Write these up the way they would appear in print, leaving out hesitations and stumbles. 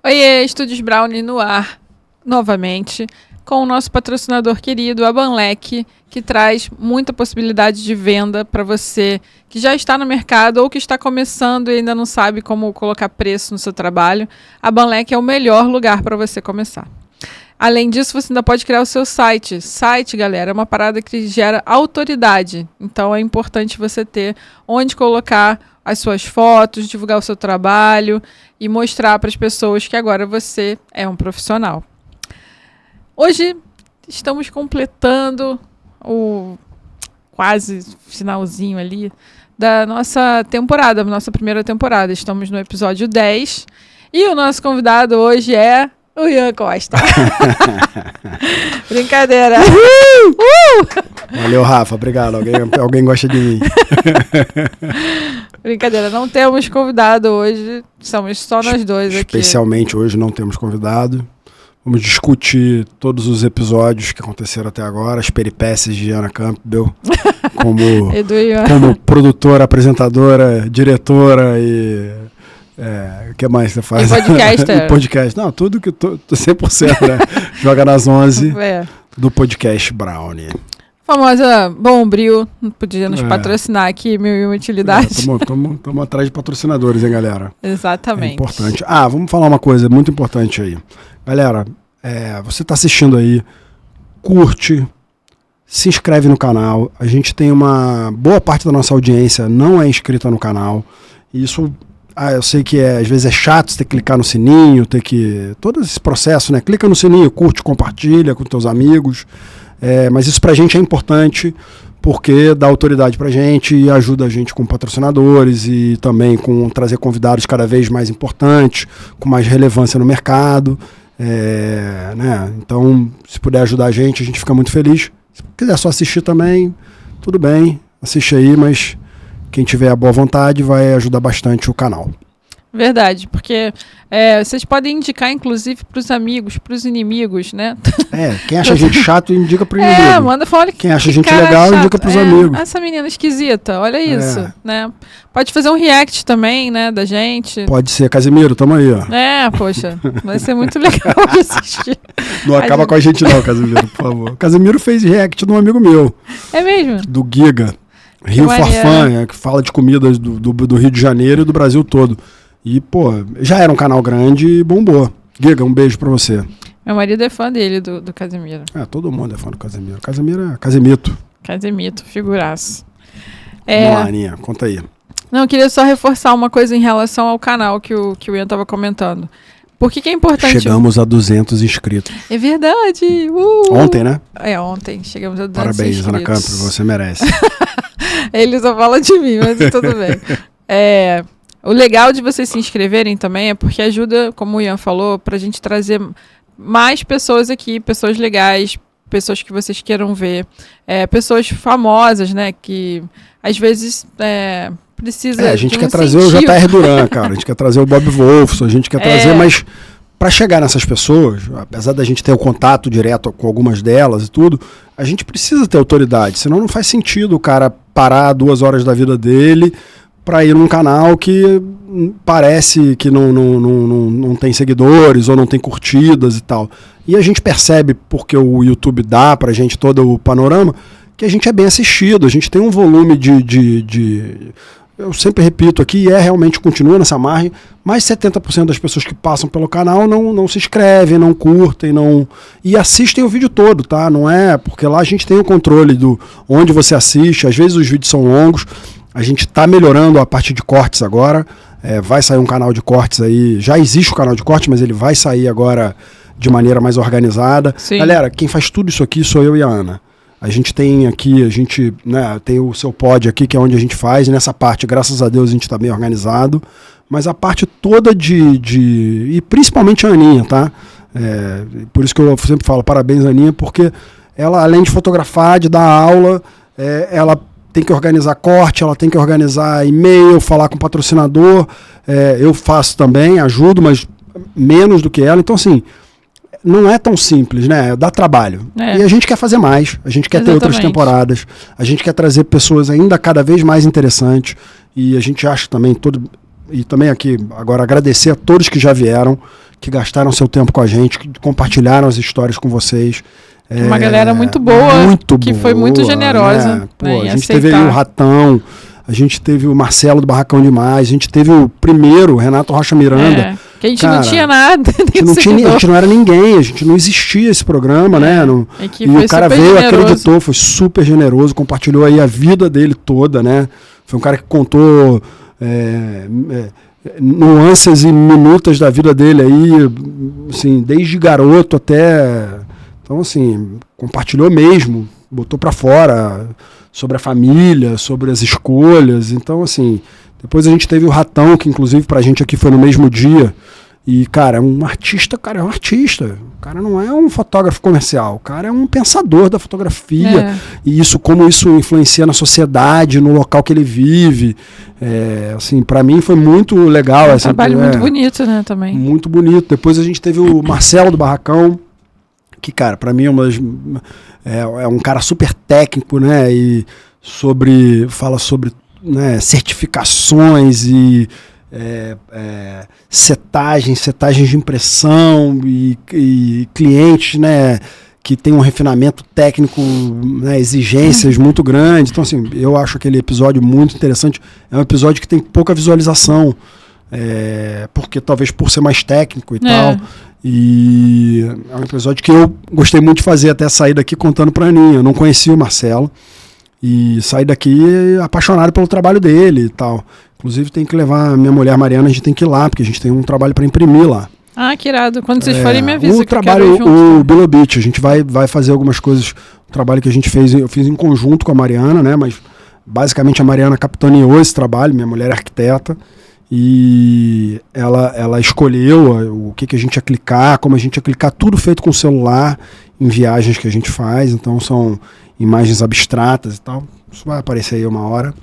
Oiê, Estúdios Brownie no ar, novamente, com o nosso patrocinador querido, a Banlec, que traz muita possibilidade de venda para você que já está no mercado ou que está começando e ainda não sabe como colocar preço no seu trabalho. A Banlec é o melhor lugar para você começar. Além disso, você ainda pode criar o seu site. Site, galera, é uma parada que gera autoridade. Então, é importante você ter onde colocar as suas fotos, divulgar o seu trabalho e mostrar para as pessoas que agora você é um profissional. Hoje, estamos completando o quase finalzinho ali da nossa temporada, nossa primeira temporada. Estamos no episódio 10 e o nosso convidado hoje é o Ian Costa. Brincadeira. Valeu, Rafa. Obrigado. Alguém gosta de mim. Brincadeira. Não temos convidado hoje. Somos só nós dois aqui. Especialmente hoje não temos convidado. Vamos discutir todos os episódios que aconteceram até agora, as peripécias de Ana Campbell, como produtora, apresentadora, diretora e... o que mais você faz? E podcaster. Podcast. Não, tudo que 100%, né? Joga nas 11 do podcast Brownie. Famosa Bombril, podia nos patrocinar aqui, mil e uma utilidade. Estamos atrás de patrocinadores, hein, galera? Exatamente. É importante. Vamos falar uma coisa muito importante aí. Galera, você está assistindo aí, curte, se inscreve no canal. A gente tem uma boa parte da nossa audiência não é inscrita no canal. E isso... eu sei que às vezes é chato você ter que clicar no sininho, todo esse processo, né? Clica no sininho, curte, compartilha com teus amigos. Mas isso pra gente é importante porque dá autoridade pra gente e ajuda a gente com patrocinadores e também com trazer convidados cada vez mais importantes, com mais relevância no mercado. Né? Então, se puder ajudar a gente fica muito feliz. Se quiser só assistir também, tudo bem, assiste aí, mas... quem tiver a boa vontade vai ajudar bastante o canal. Verdade, porque vocês podem indicar, inclusive, para os amigos, para os inimigos, né? Quem acha a gente chato, indica para o inimigo. Manda falar que quem acha a gente legal, chato. Indica para os amigos. Essa menina esquisita, olha isso, né? Pode fazer um react também, né, da gente. Pode ser, Casimiro, tamo aí, ó. Poxa, vai ser muito legal de assistir. Não acaba com a gente não, Casimiro, por favor. Casimiro fez react de um amigo meu. É mesmo? Do Giga. Rio Farfã, que fala de comidas do Rio de Janeiro e do Brasil todo. E, já era um canal grande e bombou. Giga, um beijo pra você. Meu marido é fã dele, do Casimiro. Todo mundo é fã do Casimiro. Casimiro é Casimito. Casimito, figuraço. Vamos lá, Aninha, conta aí. Não, eu queria só reforçar uma coisa em relação ao canal que o Ian tava comentando. Por que é importante... Chegamos a 200 inscritos. É verdade! Ontem, né? Ontem. Chegamos a 200 Parabéns, inscritos. Ana Campos, você merece. Ele só fala de mim, mas tudo bem. O legal de vocês se inscreverem também é porque ajuda, como o Ian falou, pra gente trazer mais pessoas aqui, pessoas legais, pessoas que vocês queiram ver, pessoas famosas, né, que às vezes precisa a gente de um quer trazer incentivo. o J.R. Duran, cara, a gente quer trazer o Bob Wolfson, a gente quer trazer, mas para chegar nessas pessoas, apesar da gente ter o contato direto com algumas delas e tudo, a gente precisa ter autoridade, senão não faz sentido o cara parar 2 horas da vida dele para ir num canal que parece que não tem seguidores ou não tem curtidas e tal. E a gente percebe, porque o YouTube dá pra gente todo o panorama, que a gente é bem assistido, a gente tem um volume eu sempre repito aqui, realmente continua nessa margem, mais 70% das pessoas que passam pelo canal não se inscrevem, não curtem, e assistem o vídeo todo, tá? Não é, porque lá a gente tem o controle do onde você assiste, às vezes os vídeos são longos, a gente está melhorando a parte de cortes agora, vai sair um canal de cortes aí, já existe o canal de cortes, mas ele vai sair agora de maneira mais organizada. Sim. Galera, quem faz tudo isso aqui sou eu e a Ana. A gente tem aqui, tem o seu pod aqui, que é onde a gente faz, e nessa parte, graças a Deus, a gente está bem organizado, mas a parte toda e principalmente a Aninha, tá? Por isso que eu sempre falo, parabéns, Aninha, porque ela, além de fotografar, de dar aula, ela tem que organizar corte, ela tem que organizar e-mail, falar com o patrocinador, eu faço também, ajudo, mas menos do que ela, então assim, não é tão simples, né? Dá trabalho. E a gente quer fazer mais, a gente quer ter outras temporadas, a gente quer trazer pessoas ainda cada vez mais interessantes, e a gente acha também e também aqui, agora agradecer a todos que já vieram, que gastaram seu tempo com a gente, que compartilharam as histórias com vocês. Uma galera muito boa, que foi muito generosa. Né? Pô, a gente teve aí o Ratão, a gente teve o Marcelo do Barracão Demais, a gente teve o primeiro, Renato Rocha Miranda. Que a gente não tinha nada. A gente não era ninguém, a gente não existia esse programa, né? E o cara veio, acreditou, foi super generoso, compartilhou aí a vida dele toda, né? Foi um cara que contou nuances e minutas da vida dele aí, assim, desde garoto até... Então, assim, compartilhou mesmo, botou pra fora sobre a família, sobre as escolhas. Então, assim, depois a gente teve o Ratão, que inclusive pra gente aqui foi no mesmo dia. E, cara, é um artista. O cara não é um fotógrafo comercial, o cara é um pensador da fotografia. E como isso influencia na sociedade, no local que ele vive. Assim, pra mim foi muito legal. Um trabalho muito bonito, né, também. Muito bonito. Depois a gente teve o Marcelo do Barracão, que, cara, pra mim é um cara super técnico, né, e fala sobre, né, certificações e setagens de impressão e clientes, né, que tem um refinamento técnico, né, exigências muito grandes. Então, assim, eu acho aquele episódio muito interessante. É um episódio que tem pouca visualização, porque talvez por ser mais técnico e tal. E é um episódio que eu gostei muito de fazer, até sair daqui contando pra Aninha. Eu não conhecia o Marcelo e saí daqui apaixonado pelo trabalho dele e tal. Inclusive tem que levar a minha mulher Mariana, a gente tem que ir lá, porque a gente tem um trabalho para imprimir lá. Ah, que irado. Quando vocês forem, me avisa. O trabalho, o Below Beach, a gente vai fazer algumas coisas. O trabalho que a gente fez, eu fiz em conjunto com a Mariana, né? Mas basicamente a Mariana capitaneou esse trabalho, minha mulher é arquiteta. E ela escolheu o que a gente ia clicar, como a gente ia clicar, tudo feito com o celular, em viagens que a gente faz. Então são imagens abstratas e tal. Isso vai aparecer aí uma hora.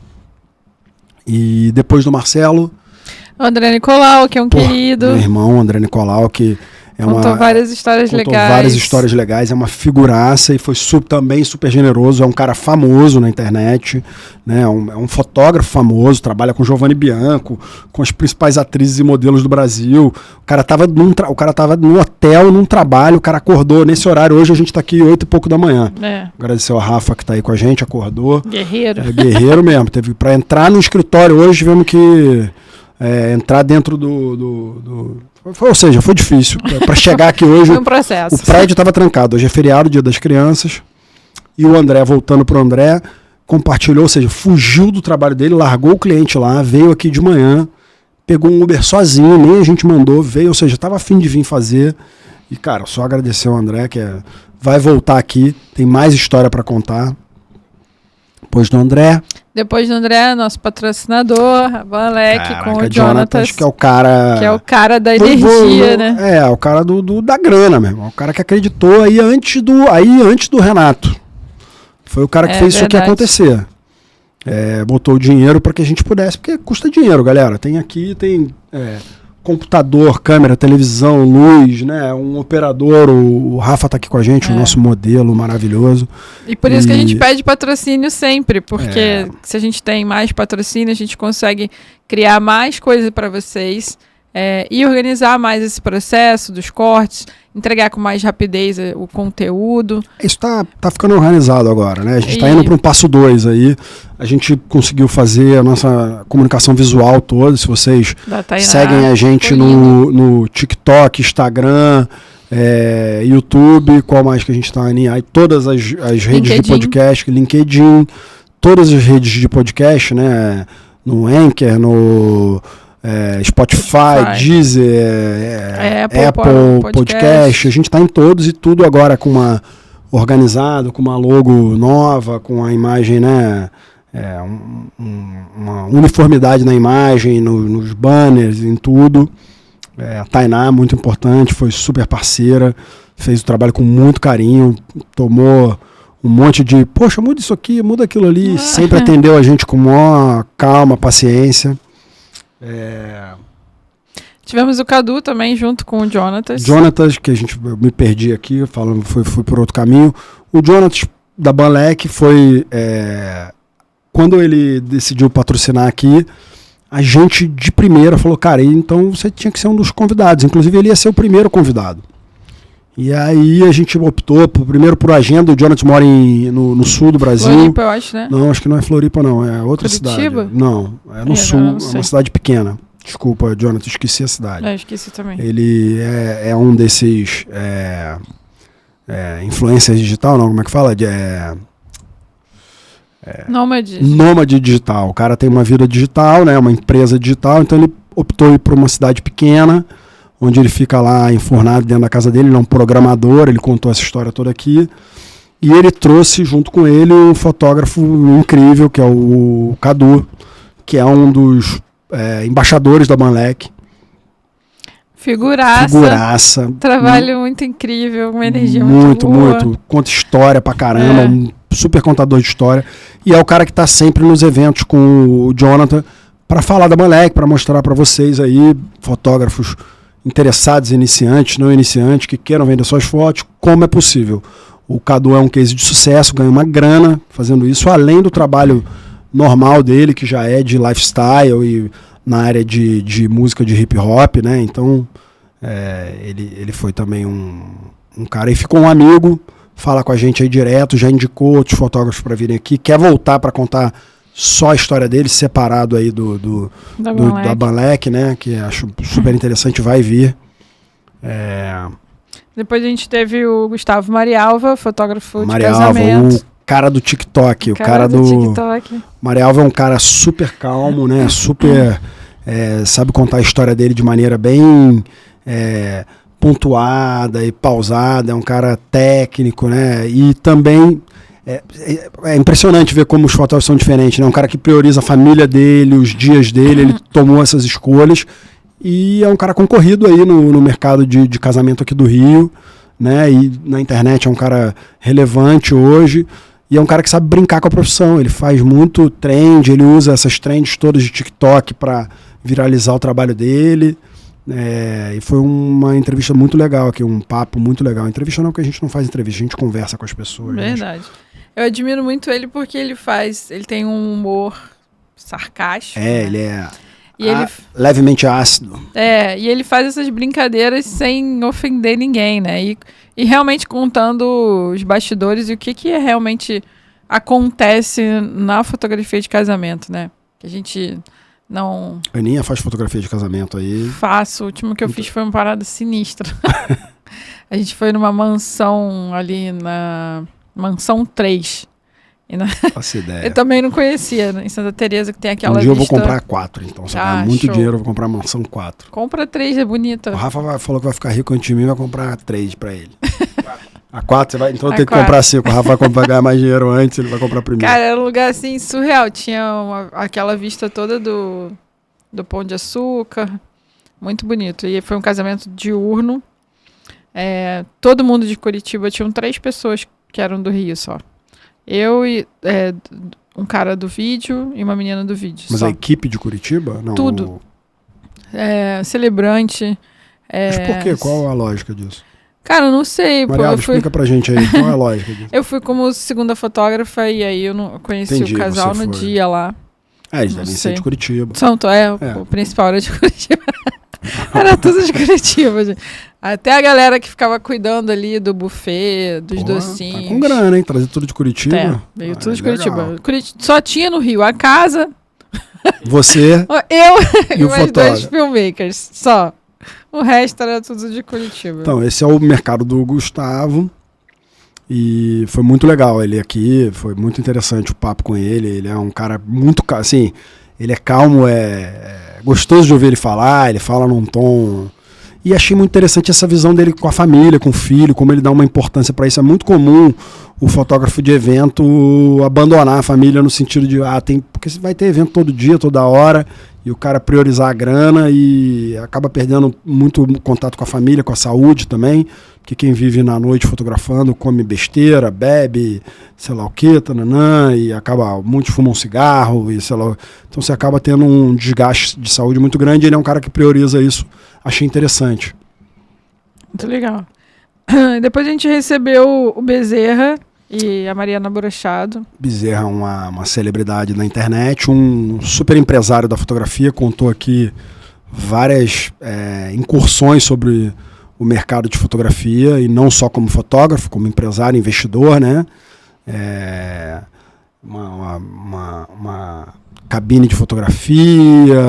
E depois do Marcelo... O André Nicolau, que é um querido. Meu irmão, André Nicolau, que... Contou várias histórias legais. É uma figuraça e foi também super generoso. É um cara famoso na internet, né? É um fotógrafo famoso, trabalha com Giovanni Bianco, com as principais atrizes e modelos do Brasil. O cara tava no hotel, num trabalho, o cara acordou nesse horário. Hoje a gente tá aqui 8 e pouco da manhã. Agradecer ao Rafa que tá aí com a gente, acordou. Guerreiro. Guerreiro mesmo. Teve pra entrar no escritório hoje, tivemos que entrar dentro ou seja, foi difícil. Para chegar aqui hoje, foi um processo. O prédio estava trancado. Hoje é feriado, Dia das Crianças. E o André, voltando pro André, compartilhou, ou seja, fugiu do trabalho dele, largou o cliente lá, veio aqui de manhã, pegou um Uber sozinho, nem a gente mandou, veio, ou seja, estava a fim de vir fazer. E, cara, só agradecer ao André, que vai voltar aqui, tem mais história para contar. Depois do André, nosso patrocinador, a Banlec, com o Jonatas, que é o cara... Que é o cara da energia, né? É o cara da grana mesmo. O cara que acreditou aí antes do Renato. Foi o cara que fez isso aqui acontecer. Botou o dinheiro para que a gente pudesse, porque custa dinheiro, galera. Tem computador, câmera, televisão, luz, né? Um operador, o Rafa tá aqui com a gente, o nosso modelo maravilhoso. E por isso que a gente pede patrocínio sempre, porque se a gente tem mais patrocínio, a gente consegue criar mais coisas para vocês e organizar mais esse processo dos cortes, entregar com mais rapidez o conteúdo. Isso tá ficando organizado agora, né? A gente tá indo para um passo 2 aí. A gente conseguiu fazer a nossa comunicação visual toda. Se vocês seguem a gente no TikTok, Instagram, YouTube, qual mais que a gente tá aí? Todas as redes de podcast, LinkedIn, todas as redes de podcast, né? No Anchor, no... Spotify, Deezer, Apple Podcast. A gente está em todos e tudo agora organizado, com uma logo nova, com a imagem, né? Uma uniformidade na imagem, nos banners, em tudo. A Tainá, muito importante, foi super parceira, fez o trabalho com muito carinho, tomou um monte de, poxa, muda isso aqui, muda aquilo ali, sempre atendeu a gente com maior calma, paciência. Tivemos o Cadu também junto com o Jonatas, que eu me perdi aqui, falando, fui por outro caminho. O Jonatas da Banlec foi quando ele decidiu patrocinar aqui, a gente de primeira falou, cara, então você tinha que ser um dos convidados. Inclusive ele ia ser o primeiro convidado. E aí a gente optou primeiro por agenda. O Jonathan mora no sul do Brasil. Floripa, eu acho, né? Não, acho que não é Floripa, não. É outra Curitiba? cidade. Não, é no sul. É uma cidade pequena. Desculpa, Jonathan, esqueci a cidade. Esqueci também. Ele é um desses influencer digital, não? Como é que fala? Nômade digital. O cara tem uma vida digital, né? Uma empresa digital, então ele optou ir para uma cidade pequena, onde ele fica lá enfurnado dentro da casa dele. Ele é um programador, ele contou essa história toda aqui. E ele trouxe junto com ele um fotógrafo incrível, que é o Cadu, que é um dos embaixadores da Banlec. Figuraça. Trabalho muito incrível, uma energia muito boa. Muito. Conta história pra caramba, um super contador de história. E é o cara que tá sempre nos eventos com o Jonathan para falar da Banlec, para mostrar para vocês aí, fotógrafos interessados, iniciantes, não iniciantes, que queiram vender suas fotos, como é possível. O Cadu é um case de sucesso, ganha uma grana fazendo isso, além do trabalho normal dele, que já é de lifestyle e na área de música de hip hop, né? Então, ele foi também um cara e ficou um amigo, fala com a gente aí direto, já indicou outros fotógrafos para virem aqui, quer voltar para contar só a história dele, separado aí da Banlec, né? Que acho super interessante, vai vir. Depois a gente teve o Gustavo Marialva, fotógrafo de casamento. O cara do TikTok. O cara do TikTok. Marialva é um cara super calmo, né? Super sabe contar a história dele de maneira bem pontuada e pausada. É um cara técnico, né? E também é impressionante ver como os fotógrafos são diferentes, né? Um cara que prioriza a família dele, os dias dele, ele tomou essas escolhas. E é um cara concorrido aí no mercado de casamento aqui do Rio, né? E na internet é um cara relevante hoje. E é um cara que sabe brincar com a profissão. Ele faz muito trend, ele usa essas trends todas de TikTok para viralizar o trabalho dele. E foi uma entrevista muito legal aqui, um papo muito legal. Entrevista não, porque a gente não faz entrevista, a gente conversa com as pessoas. Verdade. Eu admiro muito ele porque ele tem um humor sarcástico. Ele é... levemente ácido. E ele faz essas brincadeiras sem ofender ninguém, né? E realmente contando os bastidores e o que realmente acontece na fotografia de casamento, né? Que a gente não... A Aninha faz fotografia de casamento aí. Faço. O último que eu fiz foi uma parada sinistra. A gente foi numa mansão ali na Mansão 3. Faço ideia. Eu também não conhecia, né? Em Santa Teresa, que tem aquela dia eu vou comprar 4, então. Se eu ganhar muito dinheiro, eu vou comprar a mansão 4. Compra 3, é bonita. O Rafa falou que vai ficar rico antes de mim, vai comprar 3 pra ele. A 4, você vai... Então eu tenho que comprar 5. O Rafa vai ganhar mais dinheiro antes, ele vai comprar primeiro. Cara, era um lugar assim, surreal. Tinha aquela vista toda do Pão de Açúcar. Muito bonito. E foi um casamento diurno. Todo mundo de Curitiba, tinham 3 pessoas que eram do Rio só. Eu e um cara do vídeo e uma menina do vídeo. Mas só. A equipe de Curitiba? Não, tudo. Celebrante. Mas por quê? Qual a lógica disso? Cara, eu não sei. Marialva, explica pra gente aí, qual é a lógica disso? Eu fui como segunda fotógrafa e aí eu não conheci o casal no dia lá. Eles devem ser de Curitiba. O principal era de Curitiba. Era tudo de Curitiba, gente. Até a galera que ficava cuidando ali do buffet, dos docinhos. Tá com grana, hein? Trazer tudo de Curitiba. Veio tudo de Curitiba. Só tinha no Rio a casa. Você. Eu e mais 2 filmmakers. Só. O resto era tudo de Curitiba. Então, esse é o mercado do Gustavo. E foi muito legal ele aqui. Foi muito interessante o papo com ele. Ele é um cara muito... Assim, ele é calmo, gostoso de ouvir ele falar. Ele fala num tom... E achei muito interessante essa visão dele com a família, com o filho, como ele dá uma importância para isso. É muito comum o fotógrafo de evento abandonar a família no sentido de, porque você vai ter evento todo dia, toda hora, e o cara priorizar a grana e acaba perdendo muito contato com a família, com a saúde também, porque quem vive na noite fotografando come besteira, bebe, sei lá o que, e muitos fumam cigarro, e sei lá. Então você acaba tendo um desgaste de saúde muito grande, e ele é um cara que prioriza isso. Achei interessante. Muito legal. Depois a gente recebeu o Bezerra, E a Mariana Brochado. Bezerra é uma celebridade na internet, um super empresário da fotografia, contou aqui várias incursões sobre o mercado de fotografia, e não só como fotógrafo, como empresário, investidor, né? Uma cabine de fotografia,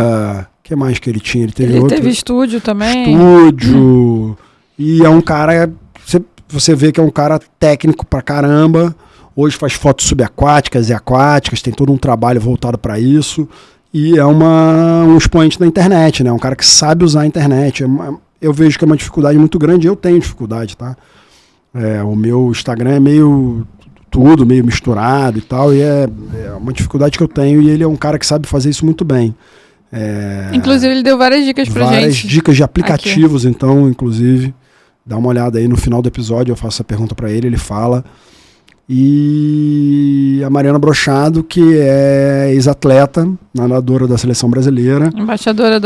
o que mais que ele tinha? Ele teve estúdio também. Estúdio, e é um cara... Você vê que é um cara técnico pra caramba. Hoje faz fotos subaquáticas e aquáticas, tem todo um trabalho voltado para isso. E é um expoente da internet, né? Um cara que sabe usar a internet. Eu vejo que é uma dificuldade muito grande, eu tenho dificuldade, tá? O meu Instagram é meio misturado e tal, e é uma dificuldade que eu tenho, e ele é um cara que sabe fazer isso muito bem. Inclusive, ele deu várias dicas pra gente. Várias dicas de aplicativos, aqui. Então, inclusive... Dá uma olhada aí no final do episódio, eu faço essa pergunta para ele fala. E a Mariana Brochado, que é ex-atleta, nadadora da seleção brasileira.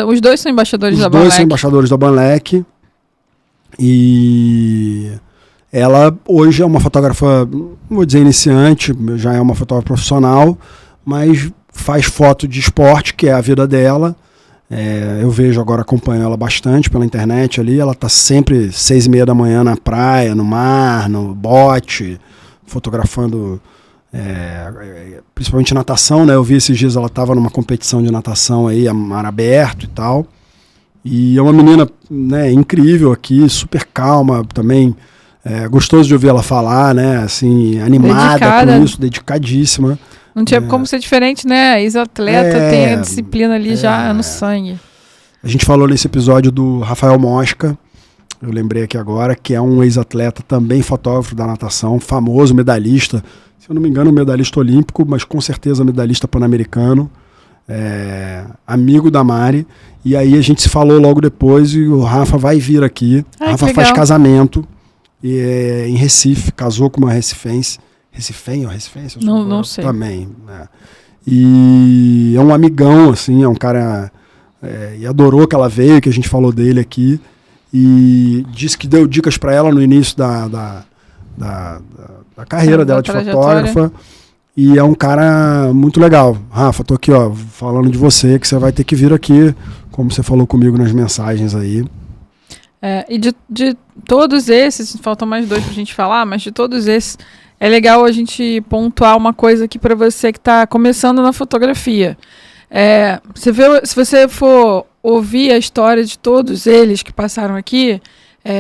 Os dois são embaixadores da Banlec. Os dois são embaixadores da Banlec. E ela hoje é uma fotógrafa, não vou dizer iniciante, já é uma fotógrafa profissional, mas faz foto de esporte, que é a vida dela. Eu vejo agora, acompanho ela bastante pela internet ali, ela tá sempre 6:30 da manhã na praia, no mar, no bote, fotografando, principalmente natação, né? Eu vi esses dias, ela tava numa competição de natação aí, a mar aberto e tal, e é uma menina, né, incrível aqui, super calma também, gostoso de ouvir ela falar, né, assim, animada com isso, dedicadíssima. Não tinha como ser diferente, né? Ex-atleta tem a disciplina ali já no sangue. A gente falou nesse episódio do Rafael Mosca, eu lembrei aqui agora, que é um ex-atleta, também fotógrafo da natação, famoso medalhista, se eu não me engano, medalhista olímpico, mas com certeza medalhista pan-americano, amigo da Mari. E aí a gente se falou logo depois e o Rafa vai vir aqui. Ai, Rafa faz casamento em Recife, casou com uma recifense. Recifense ou Recifense? Não sei. Também, né? E é um amigão, assim, é um cara... e adorou que ela veio, que a gente falou dele aqui. E disse que deu dicas para ela no início da carreira dela de fotógrafa. E é um cara muito legal. Rafa, tô aqui, ó, falando de você, que você vai ter que vir aqui, como você falou comigo nas mensagens aí. E de todos esses, faltam mais 2 pra gente falar, mas de todos esses... É legal a gente pontuar uma coisa aqui para você que está começando na fotografia. Se você for ouvir a história de todos eles que passaram aqui,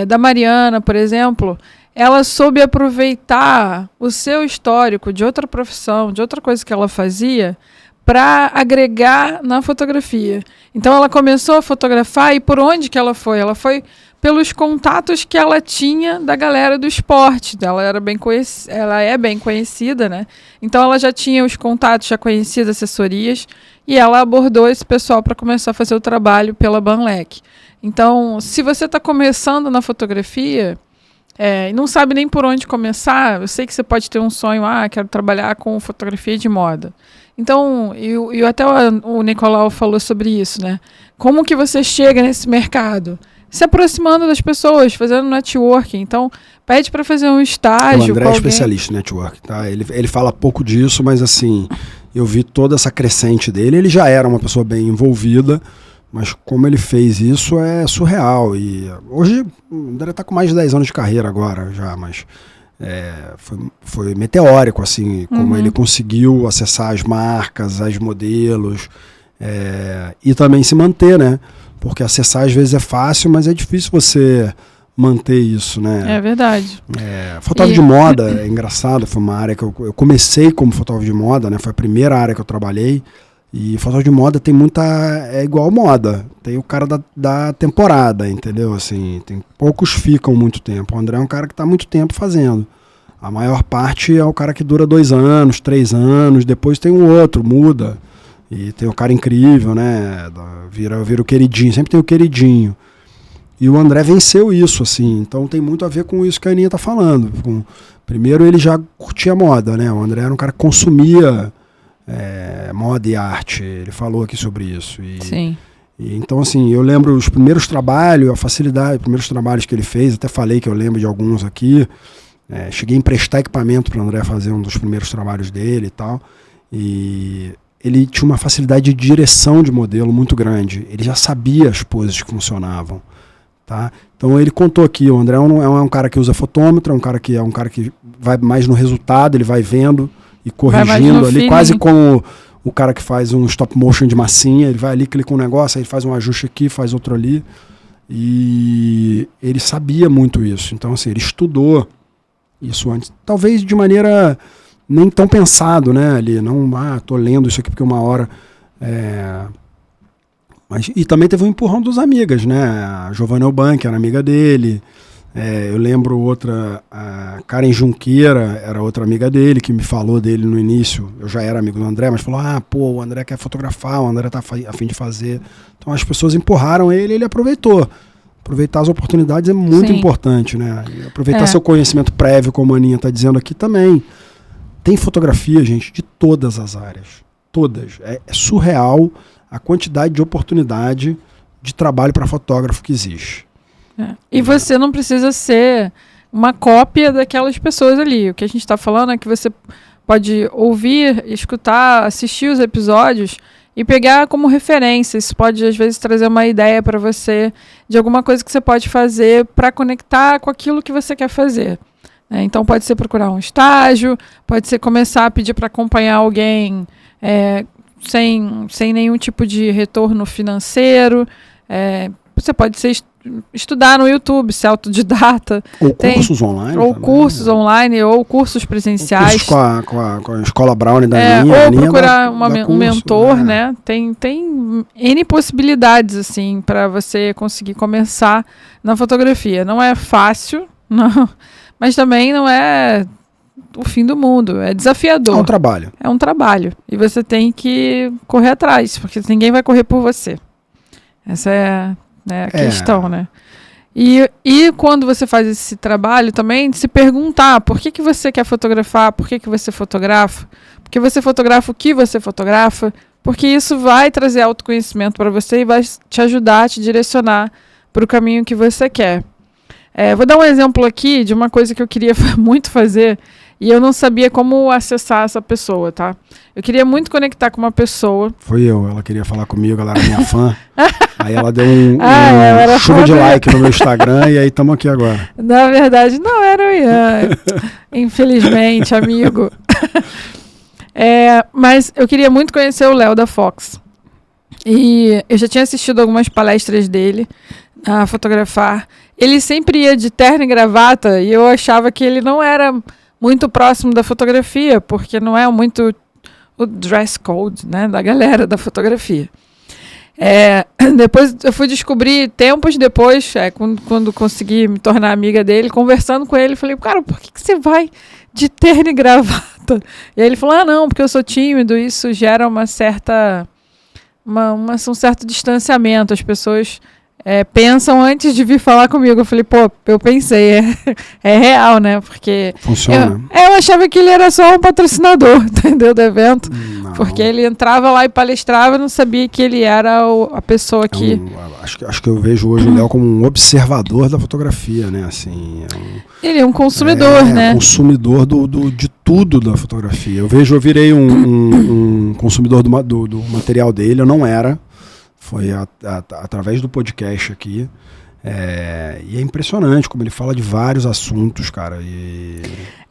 da Mariana, por exemplo, ela soube aproveitar o seu histórico de outra profissão, de outra coisa que ela fazia, para agregar na fotografia. Então ela começou a fotografar, e por onde que ela foi? Ela foi pelos contatos que ela tinha da galera do esporte. Ela é bem conhecida, né? Então ela já tinha os contatos, já conhecia as assessorias, e ela abordou esse pessoal para começar a fazer o trabalho pela Banlec. Então, se você está começando na fotografia e não sabe nem por onde começar, eu sei que você pode ter um sonho, quero trabalhar com fotografia de moda. Então, e até o Nicolau falou sobre isso, né? Como que você chega nesse mercado? Se aproximando das pessoas, fazendo networking. Então, pede para fazer um estágio. O André é especialista em networking, tá? Ele fala pouco disso, mas assim, eu vi toda essa crescente dele. Ele já era uma pessoa bem envolvida, mas como ele fez isso é surreal. E hoje, o André está com mais de 10 anos de carreira agora já, mas foi meteórico, assim, como ele conseguiu acessar as marcas, as modelos, e também se manter, né? Porque acessar às vezes é fácil, mas é difícil você manter isso, né? É verdade. Fotógrafo de moda é engraçado, foi uma área que eu comecei como fotógrafo de moda, né? Foi a primeira área que eu trabalhei. E fotógrafo de moda tem muita... É igual moda. Tem o cara da temporada, entendeu? Assim, poucos ficam muito tempo. O André é um cara que está há muito tempo fazendo. A maior parte é o cara que dura 2 anos, 3 anos, depois tem um outro, muda. E tem o cara incrível, né? Vira o queridinho, sempre tem o queridinho. E o André venceu isso, assim. Então tem muito a ver com isso que a Aninha tá falando. Primeiro, ele já curtia moda, né? O André era um cara que consumia moda e arte. Ele falou aqui sobre isso. Sim. Então, assim, eu lembro os primeiros trabalhos, a facilidade, os primeiros trabalhos que ele fez, até falei que eu lembro de alguns aqui. Cheguei a emprestar equipamento para o André fazer um dos primeiros trabalhos dele e tal. E ele tinha uma facilidade de direção de modelo muito grande. Ele já sabia as poses que funcionavam. Tá? Então ele contou aqui, o André é um cara que usa fotômetro, é um cara que vai mais no resultado, ele vai vendo e corrigindo ali, quase como o cara que faz um stop motion de massinha, ele vai ali, clica um negócio, aí ele faz um ajuste aqui, faz outro ali. E ele sabia muito isso. Então, assim, ele estudou isso antes. Talvez de maneira nem tão pensado, né? Ali, não, tô lendo isso aqui porque uma hora... E também teve um empurrão dos amigas, né? A Giovanna Elban, que era amiga dele. Eu lembro outra, a Karen Junqueira, era outra amiga dele, que me falou dele no início. Eu já era amigo do André, mas falou, o André quer fotografar, o André tá a fim de fazer. Então as pessoas empurraram ele aproveitou. Aproveitar as oportunidades é muito importante, né? E aproveitar seu conhecimento prévio, como a Aninha está dizendo aqui também. Tem fotografia, gente, de todas as áreas. Todas. É surreal a quantidade de oportunidade de trabalho para fotógrafo que existe. E você não precisa ser uma cópia daquelas pessoas ali. O que a gente está falando é que você pode ouvir, escutar, assistir os episódios e pegar como referência. Isso pode, às vezes, trazer uma ideia para você de alguma coisa que você pode fazer para conectar com aquilo que você quer fazer. Então, pode ser procurar um estágio, pode ser começar a pedir para acompanhar alguém sem nenhum tipo de retorno financeiro. Você pode estudar no YouTube, ser autodidata. Ou cursos online. Ou cursos online, ou cursos presenciais. Cursos com a Escola Brownie da Aninha. Ou procurar um mentor, né? Tem N possibilidades, assim, para você conseguir começar na fotografia. Não é fácil, não, mas também não é o fim do mundo. É desafiador. É um trabalho. É um trabalho. E você tem que correr atrás, porque ninguém vai correr por você. Essa é a questão, né? E quando você faz esse trabalho também, de se perguntar por que você quer fotografar, por que você fotografa, porque você fotografa o que você fotografa, porque isso vai trazer autoconhecimento para você e vai te ajudar a te direcionar para o caminho que você quer. Vou dar um exemplo aqui de uma coisa que eu queria muito fazer e eu não sabia como acessar essa pessoa, tá? Eu queria muito conectar com uma pessoa. Ela queria falar comigo, ela era minha fã. Aí ela deu chuva de like no meu Instagram e aí estamos aqui agora. Na verdade, não era o Ian. Infelizmente, amigo. Mas eu queria muito conhecer o Léo da Fox. E eu já tinha assistido algumas palestras dele a fotografar. Ele sempre ia de terno e gravata e eu achava que ele não era muito próximo da fotografia, porque não é muito o dress code, né, da galera da fotografia. Depois eu fui descobrir, tempos depois, quando consegui me tornar amiga dele, conversando com ele, falei, cara, por que você vai de terno e gravata? E aí ele falou, não, porque eu sou tímido, isso gera um certo distanciamento, as pessoas pensam antes de vir falar comigo. Eu falei, eu pensei, é real, né? Porque funciona. Eu achava que ele era só um patrocinador, entendeu, do evento. Não. Porque ele entrava lá e palestrava, não sabia que ele era a pessoa que... Acho que eu vejo hoje o Léo como um observador da fotografia, né? Assim, ele é um consumidor, né? Consumidor de tudo da fotografia. Eu virei um consumidor do material dele, eu não era. Foi através do podcast aqui. E é impressionante como ele fala de vários assuntos, cara.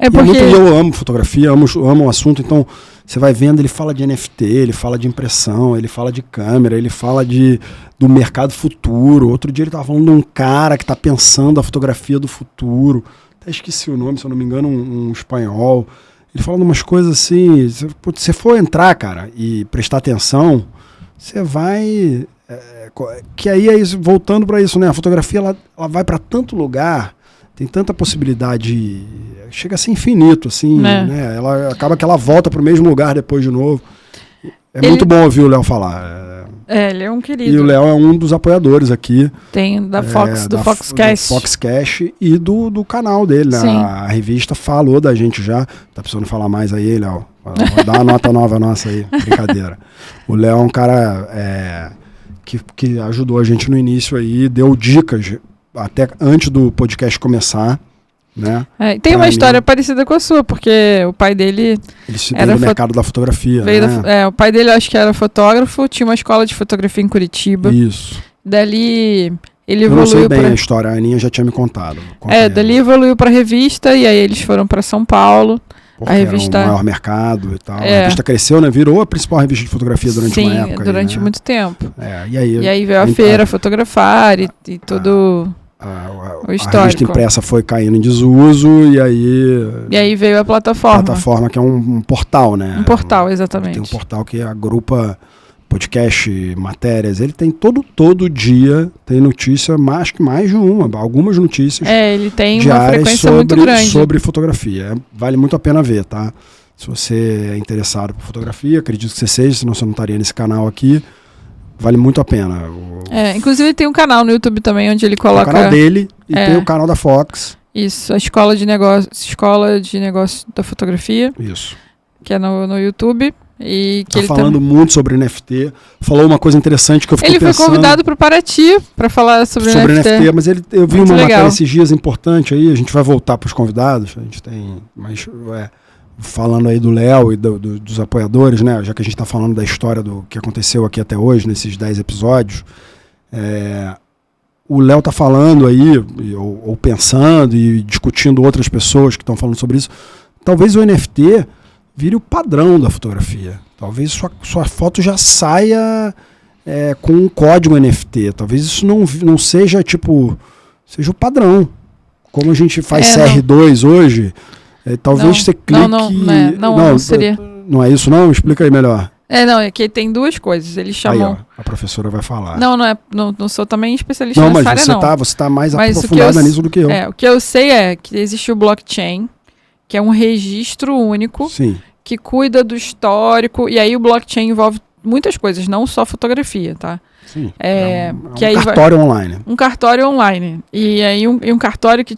Eu amo fotografia, amo o assunto. Então, você vai vendo, ele fala de NFT, ele fala de impressão, ele fala de câmera, ele fala do mercado futuro. Outro dia ele estava falando de um cara que está pensando a fotografia do futuro. Até esqueci o nome, se eu não me engano, um espanhol. Ele fala de umas coisas assim. Se você for entrar, cara, e prestar atenção... Você vai... que aí é isso, voltando para isso, né? A fotografia ela vai para tanto lugar, tem tanta possibilidade, chega a ser infinito, assim, né? Ela acaba que ela volta para o mesmo lugar depois de novo. Muito bom ouvir o Léo falar. Ele é um querido. E o Léo é um dos apoiadores aqui. Tem da Fox, do Foxcast. Do Foxcast e do canal dele, né? A revista falou da gente já. Tá precisando falar mais aí, Léo? Dá uma nota nova nossa aí, brincadeira. O Léo é um cara que ajudou a gente no início aí, deu dicas até antes do podcast começar. né? Tem uma história parecida com a sua, porque o pai dele... Ele veio do mercado da fotografia, né? O pai dele, acho que era fotógrafo, tinha uma escola de fotografia em Curitiba. Isso. Dali... Ele evoluiu. Eu não sei bem a história, a Aninha já tinha me contado. Dali evoluiu para revista e aí eles foram para São Paulo. Porque a revista era o maior mercado e tal. A revista cresceu, né? Virou a principal revista de fotografia durante uma época. Sim, durante muito tempo. E aí veio a feira fotografar e todo o histórico. A revista impressa foi caindo em desuso e aí veio a plataforma. A plataforma que é um portal, né? Um portal, exatamente. Tem um portal que agrupa podcast, matérias, ele tem todo dia, tem notícia, mais de uma, algumas notícias. Ele tem uma frequência muito grande. Sobre fotografia. Vale muito a pena ver, tá? Se você é interessado por fotografia, acredito que você seja, senão você não estaria nesse canal aqui. Vale muito a pena. Inclusive tem um canal no YouTube também, onde ele coloca... Tem o canal dele e tem o canal da Fox. Isso, a Escola de Negócios da Fotografia. Isso. Que é no YouTube. E que ele falando muito sobre NFT. Falou uma coisa interessante que eu fiquei pensando. Ele foi convidado para o Paraty para falar sobre NFT. Mas eu vi uma matéria esses dias importante aí. A gente vai voltar para os convidados. A gente tem, mas falando aí do Léo e dos apoiadores, né? Já que a gente está falando da história do que aconteceu aqui até hoje nesses 10 episódios, o Léo está falando aí ou pensando e discutindo outras pessoas que estão falando sobre isso. Talvez o NFT vire o padrão da fotografia. Talvez sua foto já saia com um código NFT. Talvez isso não seja seja o padrão. Como a gente faz CR2 hoje, talvez você clique... Não seria. Não é isso não? Explica aí melhor. É que tem duas coisas. Eles chamam... Aí, a professora vai falar. Não sou também especialista nessa área, não. Mas você tá mais aprofundada nisso do que eu. O que eu sei é que existe o blockchain, que é um registro único. Sim. Que cuida do histórico, e aí o blockchain envolve muitas coisas, não só fotografia, tá? Sim, que cartório online. Um cartório online. E aí um cartório que,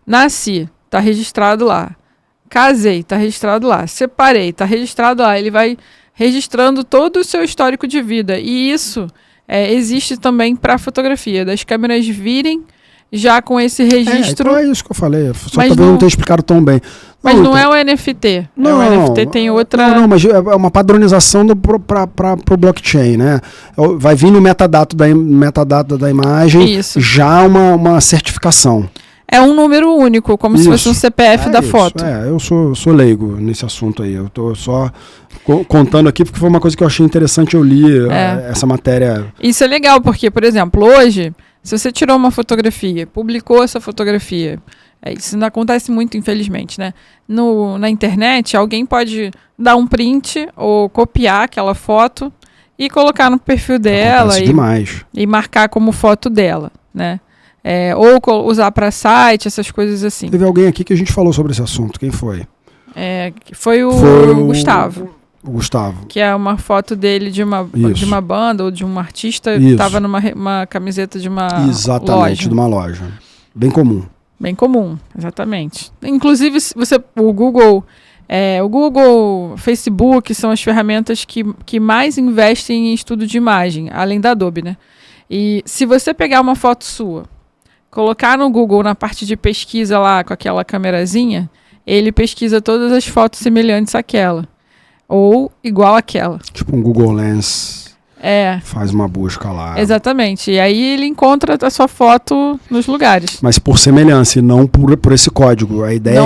nasci, tá registrado lá. Casei, tá registrado lá. Separei, tá registrado lá. Ele vai registrando todo o seu histórico de vida. E isso existe também para fotografia, das câmeras virem já com esse registro. Então é isso que eu falei. Só talvez não tenha explicado tão bem. Mas não é o NFT. Não, o NFT tem outra... Não, mas é uma padronização para o blockchain, né? Vai vir no metadata da imagem isso. Já uma certificação. É um número único, como se fosse um CPF da foto. Eu sou leigo nesse assunto aí. Eu estou só contando aqui porque foi uma coisa que eu achei interessante. Eu li essa matéria. Isso é legal, porque, por exemplo, hoje... Se você tirou uma fotografia, publicou essa fotografia, isso não acontece muito, infelizmente, né? Na internet, alguém pode dar um print ou copiar aquela foto e colocar no perfil dela e marcar como foto dela, né? Ou usar para site, essas coisas assim. Teve alguém aqui que a gente falou sobre esse assunto. Quem foi? Foi o Gustavo. O Gustavo. Que é uma foto dele de uma banda ou de um artista que estava numa camiseta de uma loja. Exatamente, de uma loja. Bem comum. Bem comum, exatamente. Inclusive, o Google, Facebook são as ferramentas que mais investem em estudo de imagem, além da Adobe, né? E se você pegar uma foto sua, colocar no Google na parte de pesquisa lá com aquela camerazinha, ele pesquisa todas as fotos semelhantes àquela. Ou igual àquela. Tipo um Google Lens. Faz uma busca lá. Exatamente. E aí ele encontra a sua foto nos lugares. Mas por semelhança e não por esse código. A ideia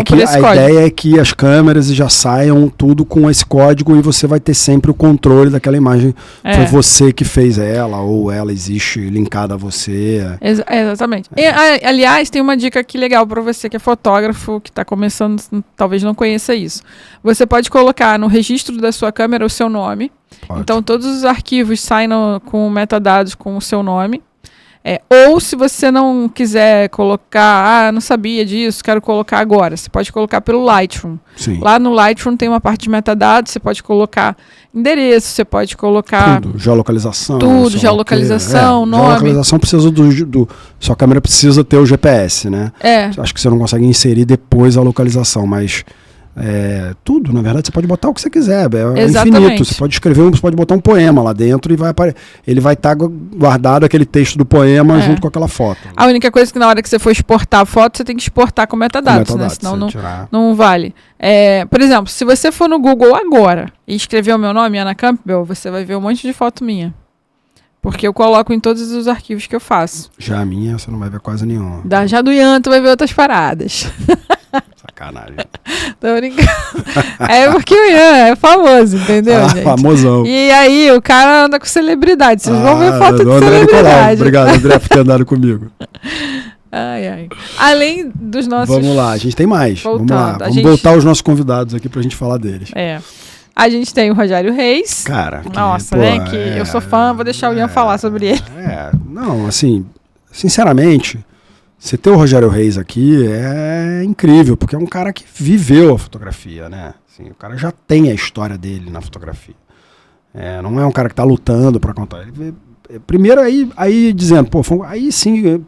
é que as câmeras já saiam tudo com esse código e você vai ter sempre o controle daquela imagem. Foi você que fez ela ou ela existe linkada a você. Exatamente. E, aliás, tem uma dica aqui legal para você que é fotógrafo, que está começando, talvez não conheça isso. Você pode colocar no registro da sua câmera o seu nome. Pode. Então, todos os arquivos saem com metadados com o seu nome. Ou, se você não quiser colocar, não sabia disso, quero colocar agora, você pode colocar pelo Lightroom. Sim. Lá no Lightroom tem uma parte de metadados, você pode colocar endereço, você pode colocar... Tudo, geolocalização. Nome. Geolocalização precisa sua câmera precisa ter o GPS, né? Acho que você não consegue inserir depois a localização, mas tudo, na verdade, você pode botar o que você quiser, é Exatamente. infinito. Você pode escrever, você pode botar um poema lá dentro e ele vai estar guardado aquele texto do poema junto com aquela foto. A única coisa que na hora que você for exportar a foto, você tem que exportar com metadados, né? Senão não vale. Por exemplo, se você for no Google agora e escrever o meu nome, Ana Campbell, você vai ver um monte de foto minha. Porque eu coloco em todos os arquivos que eu faço. Já a minha, você não vai ver quase nenhuma. Já do Ian, tu vai ver outras paradas. Sacanagem. Tô brincando. É porque o Ian é famoso, entendeu, gente? Famosão. E aí, o cara anda com celebridade. Vocês vão ver foto de celebridade. Nicolau. Obrigado, André, por ter andado comigo. Ai. Além dos nossos... Vamos lá, a gente tem mais. Voltando, Vamos lá. Vamos voltar os nossos convidados aqui pra gente falar deles. A gente tem o Rogério Reis. Cara, nossa, né? Que eu sou fã, vou deixar o Ian falar sobre ele. Não, assim, sinceramente, você ter o Rogério Reis aqui é incrível, porque é um cara que viveu a fotografia, né? Assim, o cara já tem a história dele na fotografia. Não é um cara que tá lutando pra contar. Primeiro aí dizendo, aí sim...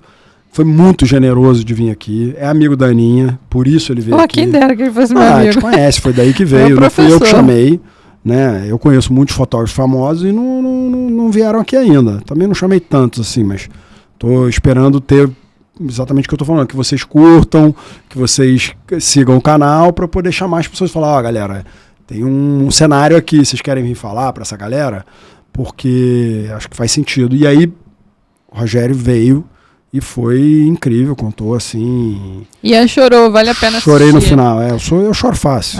Foi muito generoso de vir aqui. É amigo da Aninha, por isso ele veio aqui. Quem dera que ele fosse meu amigo. Te conhece, foi daí que veio. Não fui eu que chamei. Né? Eu conheço muitos fotógrafos famosos e não vieram aqui ainda. Também não chamei tantos assim, mas estou esperando ter exatamente o que eu estou falando. Que vocês curtam, que vocês sigam o canal para poder chamar as pessoas e falar, galera, tem um cenário aqui, vocês querem vir falar para essa galera? Porque acho que faz sentido. E aí, o Rogério veio. E foi incrível, contou assim... Ian chorou, vale a pena assistir. Chorei no final, eu choro fácil.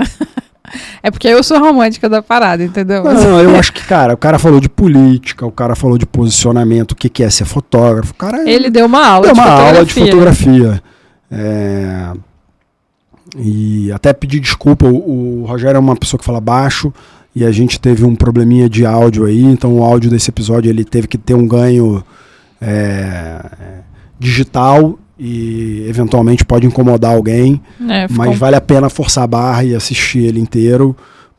É porque eu sou romântica da parada, entendeu? Não, eu acho que, o cara falou de política, o cara falou de posicionamento, o que é ser fotógrafo. O cara, ele deu uma aula de fotografia. E até pedir desculpa, o Rogério é uma pessoa que fala baixo, e a gente teve um probleminha de áudio aí, então o áudio desse episódio ele teve que ter um ganho... digital e eventualmente pode incomodar alguém, mas vale a pena forçar a barra e assistir ele inteiro,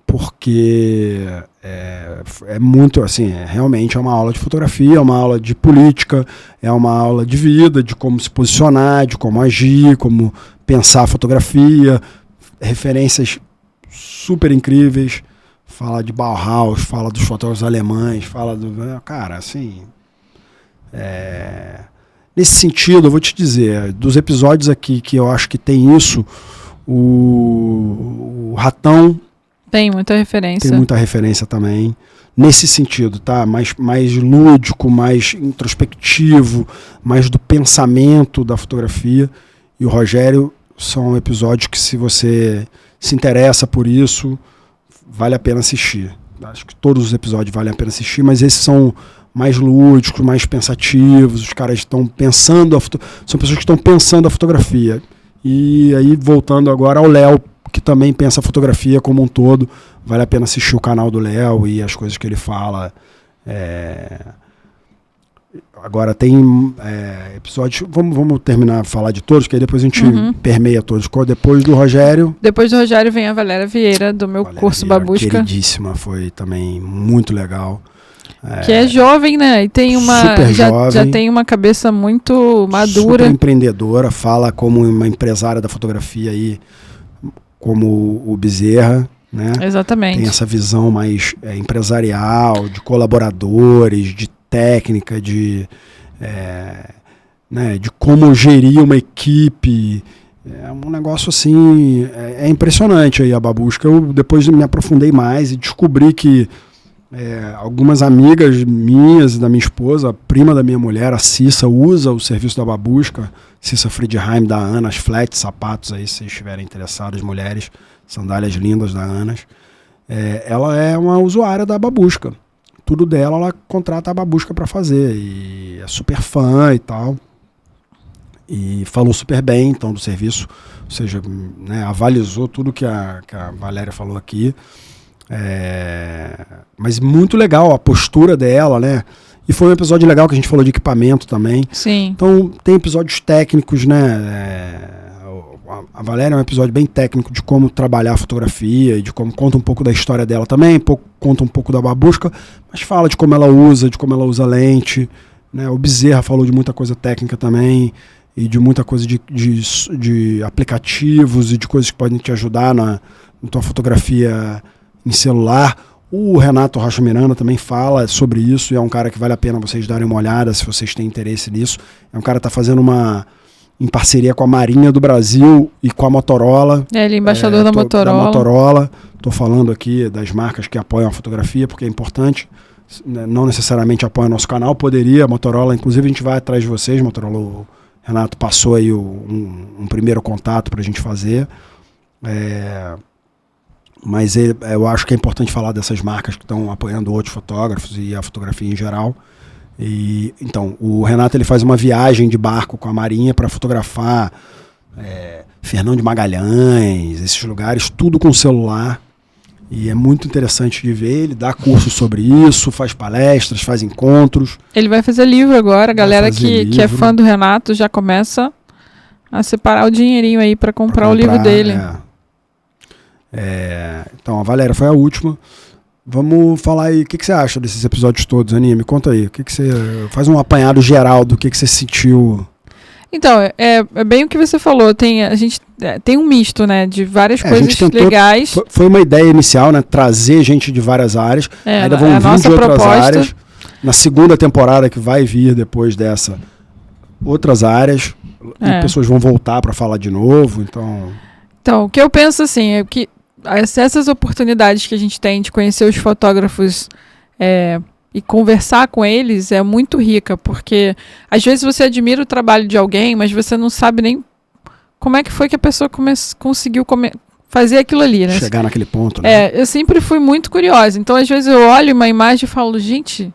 porque é muito assim, realmente é uma aula de fotografia, é uma aula de política, é uma aula de vida, de como se posicionar, de como agir, como pensar a fotografia, referências super incríveis, fala de Bauhaus, fala dos fotógrafos alemães, fala do... Cara, assim... Nesse sentido, eu vou te dizer, dos episódios aqui que eu acho que tem isso, o Ratão tem muita referência. Tem muita referência também. Nesse sentido, tá? Mais lúdico, mais introspectivo, mais do pensamento da fotografia. E o Rogério são episódios que, se você se interessa por isso, vale a pena assistir. Acho que todos os episódios valem a pena assistir, mas esses são mais lúdicos, mais pensativos, os caras estão pensando, são pessoas que estão pensando a fotografia. E aí, voltando agora ao Léo, que também pensa a fotografia como um todo, vale a pena assistir o canal do Léo e as coisas que ele fala. Agora tem episódios, vamos terminar de falar de todos, que aí depois a gente permeia todos. Depois do Rogério... Depois do Rogério vem a Valéria Vieira, do meu curso Babusca. Queridíssima, foi também muito legal. Que é jovem, né? E tem já tem uma cabeça muito madura. Super empreendedora, fala como uma empresária da fotografia aí, como o Bezerra, né? Exatamente. Tem essa visão mais empresarial, de colaboradores, de técnica, de como gerir uma equipe. É um negócio assim, é impressionante aí a Babusca. Eu depois me aprofundei mais e descobri que algumas amigas minhas, da minha esposa, a prima da minha mulher, a Cissa, usa o serviço da Babusca, Cissa Friedheim, da Anas, flat, sapatos aí, se vocês estiverem interessados, mulheres, sandálias lindas da Anas. Ela é uma usuária da Babusca. Tudo dela, ela contrata a Babusca para fazer, e é super fã e tal. E falou super bem, então, do serviço, ou seja, avalizou tudo que a Valéria falou aqui. Mas muito legal a postura dela, né? E foi um episódio legal que a gente falou de equipamento também. Sim. Então tem episódios técnicos, né? A Valéria é um episódio bem técnico de como trabalhar a fotografia e de como conta um pouco da história dela também, conta um pouco da Babusca, mas fala de como ela usa lente, né? O Bezerra falou de muita coisa técnica também e de muita coisa de aplicativos e de coisas que podem te ajudar na tua fotografia em celular. O Renato Rocha Miranda também fala sobre isso e é um cara que vale a pena vocês darem uma olhada se vocês têm interesse nisso. É um cara que está fazendo em parceria com a Marinha do Brasil e com a Motorola. Ele é embaixador da Motorola. Da Motorola. Estou falando aqui das marcas que apoiam a fotografia, porque é importante. Não necessariamente apoia o nosso canal, poderia. A Motorola, inclusive, a gente vai atrás de vocês. Motorola, o Renato passou aí um primeiro contato para a gente fazer. Mas eu acho que é importante falar dessas marcas que estão apoiando outros fotógrafos e a fotografia em geral. E, então, o Renato ele faz uma viagem de barco com a Marinha para fotografar Fernão de Magalhães, esses lugares, tudo com celular. E é muito interessante de ver. Ele dá cursos sobre isso, faz palestras, faz encontros. Ele vai fazer livro agora. A galera que é fã do Renato já começa a separar o dinheirinho aí para comprar o livro dele. Então, a Valéria foi a última. Vamos falar aí, o que você acha desses episódios todos, Aninha? Me conta aí. Faz um apanhado geral do que você sentiu. Então, é bem o que você falou. A gente tem um misto, né, de várias coisas legais. Foi uma ideia inicial, né, trazer gente de várias áreas. Ainda vão vir de outras áreas. Na segunda temporada que vai vir depois dessa, outras áreas. E pessoas vão voltar para falar de novo. Então, o que eu penso assim é que essas oportunidades que a gente tem de conhecer os fotógrafos e conversar com eles é muito rica, porque às vezes você admira o trabalho de alguém, mas você não sabe nem como é que foi que a pessoa conseguiu fazer aquilo ali, né? Chegar naquele ponto, né? Eu sempre fui muito curiosa, então às vezes eu olho uma imagem e falo, gente,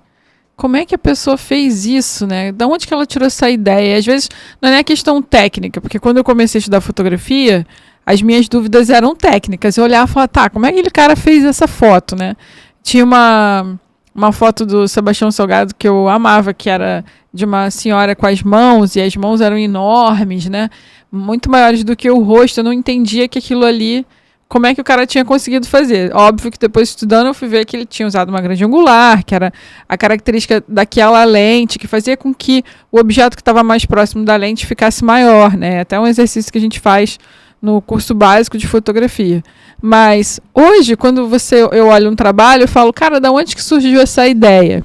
como é que a pessoa fez isso, né? Da onde que ela tirou essa ideia? Às vezes não é nem a questão técnica, porque quando eu comecei a estudar fotografia, as minhas dúvidas eram técnicas. Eu olhava e falava, como é que aquele cara fez essa foto, né? Tinha uma foto do Sebastião Salgado que eu amava, que era de uma senhora com as mãos, e as mãos eram enormes, né? Muito maiores do que o rosto. Eu não entendia que aquilo ali, como é que o cara tinha conseguido fazer. Óbvio que depois estudando eu fui ver que ele tinha usado uma grande angular, que era a característica daquela lente, que fazia com que o objeto que estava mais próximo da lente ficasse maior, né? Até um exercício que a gente faz no curso básico de fotografia. Mas hoje, quando eu olho um trabalho, eu falo, cara, da onde que surgiu essa ideia?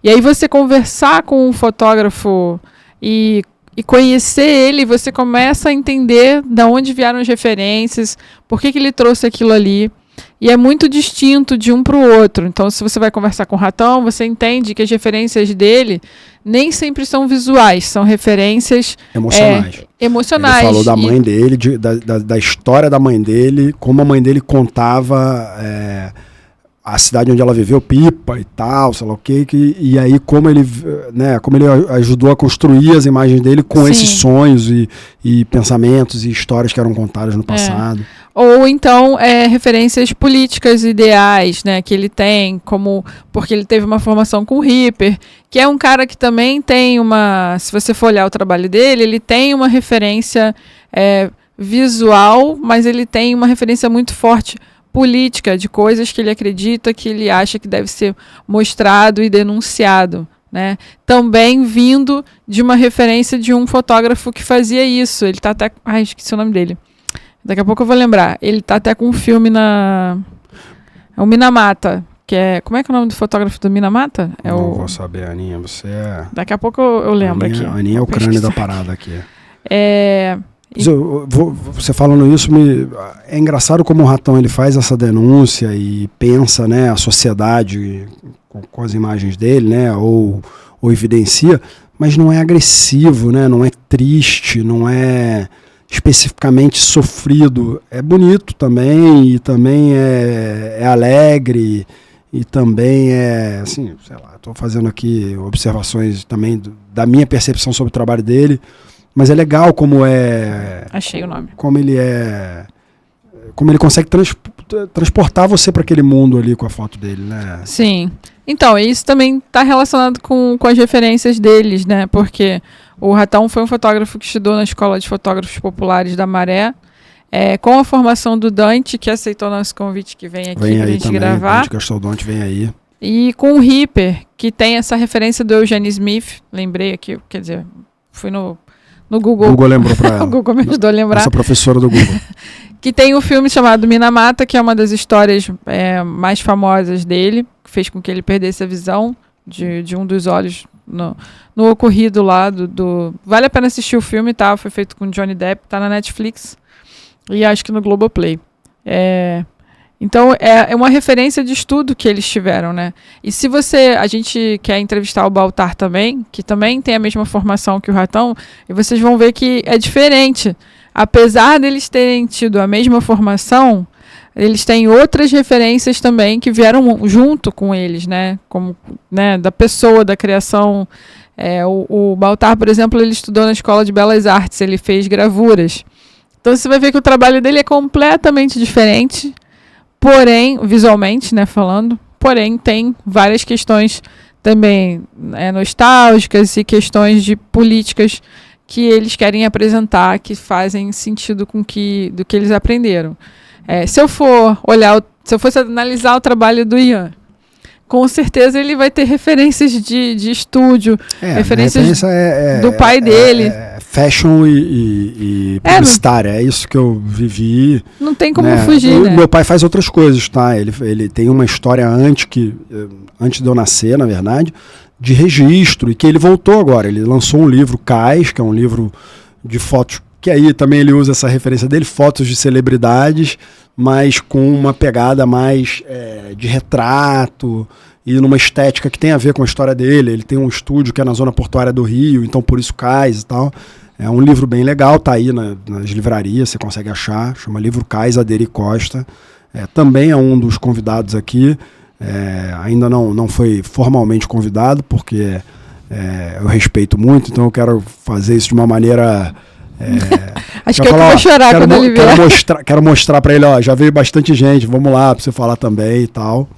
E aí você conversar com um fotógrafo e conhecer ele, você começa a entender da onde vieram as referências, por que ele trouxe aquilo ali. E é muito distinto de um para o outro. Então, se você vai conversar com o Ratão, você entende que as referências dele nem sempre são visuais, são referências emocionais. Ele falou da mãe dele, da história da mãe dele, como a mãe dele contava a cidade onde ela viveu, Pipa e tal, sei lá o quê, e aí como ele ajudou a construir as imagens dele com esses sonhos e pensamentos e histórias que eram contadas no passado. Ou então referências políticas ideais, né, que ele tem, porque ele teve uma formação com o Ripper, que é um cara que também tem se você for olhar o trabalho dele, ele tem uma referência visual, mas ele tem uma referência muito forte política, de coisas que ele acredita, que ele acha que deve ser mostrado e denunciado, né? Também vindo de uma referência de um fotógrafo que fazia isso. Ele tá até... esqueci o nome dele. Daqui a pouco eu vou lembrar. Ele tá até com um filme é o Minamata, que é... Como é que é o nome do fotógrafo do Minamata? Não vou saber, Aninha. Você é... Daqui a pouco eu lembro aqui. A Aninha é o crânio da parada aqui. Você falando isso, é engraçado como o Ratão ele faz essa denúncia e pensa, né, a sociedade com as imagens dele, né, ou evidencia, mas não é agressivo, né, não é triste, não é especificamente sofrido. É bonito também, e também é alegre, e também assim, sei lá, estou fazendo aqui observações também da minha percepção sobre o trabalho dele. Mas é legal como Achei o nome. Como ele consegue transportar você para aquele mundo ali com a foto dele, né? Sim. Então, isso também está relacionado com as referências deles, né? Porque o Ratão foi um fotógrafo que estudou na Escola de Fotógrafos Populares da Maré, com a formação do Dante, que aceitou nosso convite, que vem aqui para a gente também, gravar. Dante Castaldotti vem aí. E com o Ripper, que tem essa referência do Eugene Smith, lembrei aqui, quer dizer, fui no no Google. O Google lembrou pra ela. O Google me ajudou a lembrar. Essa professora do Google. Que tem um filme chamado Minamata, que é uma das histórias mais famosas dele, que fez com que ele perdesse a visão de um dos olhos no ocorrido lá Vale a pena assistir o filme, tá? Foi feito com Johnny Depp, tá na Netflix e acho que no Globoplay. Então, é uma referência de estudo que eles tiveram, né? E se a gente quer entrevistar o Baltar também, que também tem a mesma formação que o Ratão, e vocês vão ver que é diferente. Apesar deles terem tido a mesma formação, eles têm outras referências também que vieram junto com eles, né? Como, né, da pessoa, da criação. O Baltar, por exemplo, ele estudou na Escola de Belas Artes, ele fez gravuras. Então você vai ver que o trabalho dele é completamente diferente, porém, visualmente, né, falando, porém tem várias questões também nostálgicas e questões de políticas que eles querem apresentar, que fazem sentido do que eles aprenderam. Se eu fosse analisar o trabalho do Ian, com certeza ele vai ter referências de estúdio, referências do pai dele. Fashion e publicitária, é isso que eu vivi. Não tem como fugir, né? Meu pai faz outras coisas, tá? Ele tem uma história antes de eu nascer, na verdade, de registro, e que ele voltou agora. Ele lançou um livro, Cais, que é um livro de fotos, que aí também ele usa essa referência dele, fotos de celebridades, mas com uma pegada mais de retrato e numa estética que tem a ver com a história dele. Ele tem um estúdio que é na zona portuária do Rio, então por isso Cais e tal. É um livro bem legal, tá aí nas livrarias, você consegue achar, chama Livro Cais, Aderi Costa. Também é um dos convidados aqui. Ainda não foi formalmente convidado, porque eu respeito muito, então eu quero fazer isso de uma maneira... Acho que eu vou chorar quando ele vier. Quero mostrar para ele, já veio bastante gente, vamos lá, para você falar também e tal.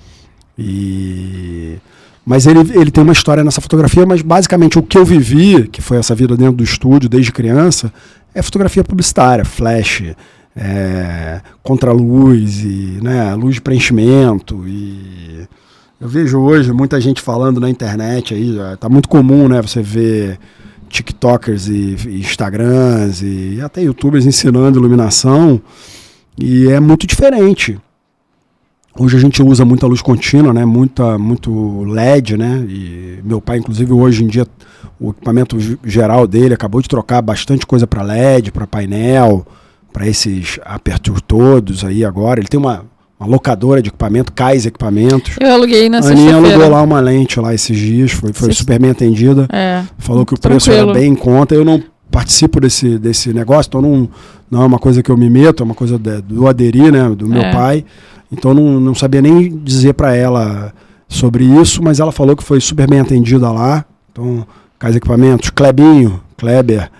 Mas ele tem uma história nessa fotografia, mas basicamente o que eu vivi, que foi essa vida dentro do estúdio desde criança, é fotografia publicitária, flash, contraluz, luz de preenchimento. E eu vejo hoje muita gente falando na internet, aí tá muito comum, né, você ver TikTokers e Instagrams e até YouTubers ensinando iluminação, e é muito diferente. Hoje a gente usa muita luz contínua, né? Muito LED, né? E meu pai, inclusive, hoje em dia, o equipamento geral dele acabou de trocar bastante coisa para LED, para painel, para esses aperture todos aí agora. Ele tem uma locadora de equipamento, Cais Equipamentos. Eu aluguei na sexta-feira. A Aninha alugou lá uma lente lá esses dias, foi super bem atendida. Falou que o preço era bem em conta. Eu não participo desse negócio, então não é uma coisa que eu me meto, é uma coisa do Aderi, né? Do meu pai. Então não sabia nem dizer para ela sobre isso, mas ela falou que foi super bem atendida lá. Então, Cais Equipamentos, Kleber,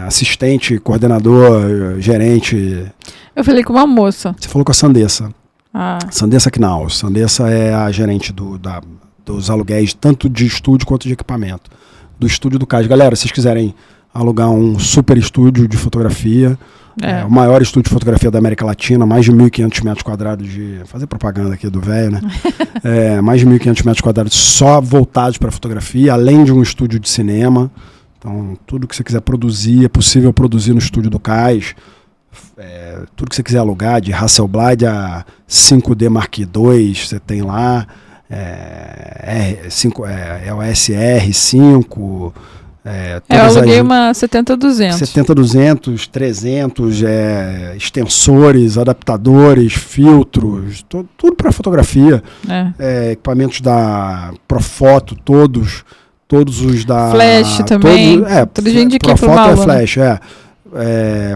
assistente, coordenador, gerente. Eu falei com uma moça. Você falou com a Sandessa. Sandessa Knaus. Sandessa é a gerente dos aluguéis, tanto de estúdio quanto de equipamento. Do estúdio do Cais. Galera, se vocês quiserem alugar um super estúdio de fotografia, o maior estúdio de fotografia da América Latina, mais de 1.500 metros quadrados fazer propaganda aqui do velho, né? Mais de 1.500 metros quadrados só voltados para fotografia, além de um estúdio de cinema. Então, tudo que você quiser produzir, é possível produzir no estúdio do Cais. Tudo que você quiser alugar, de Hasselblad a 5D Mark II, você tem lá. É o SR5... eu aluguei uma 70-200. 70-200, 300, extensores, adaptadores, filtros, tudo para fotografia. Equipamentos da Profoto, todos os da... Flash também. Tudo gente de Profoto é flash,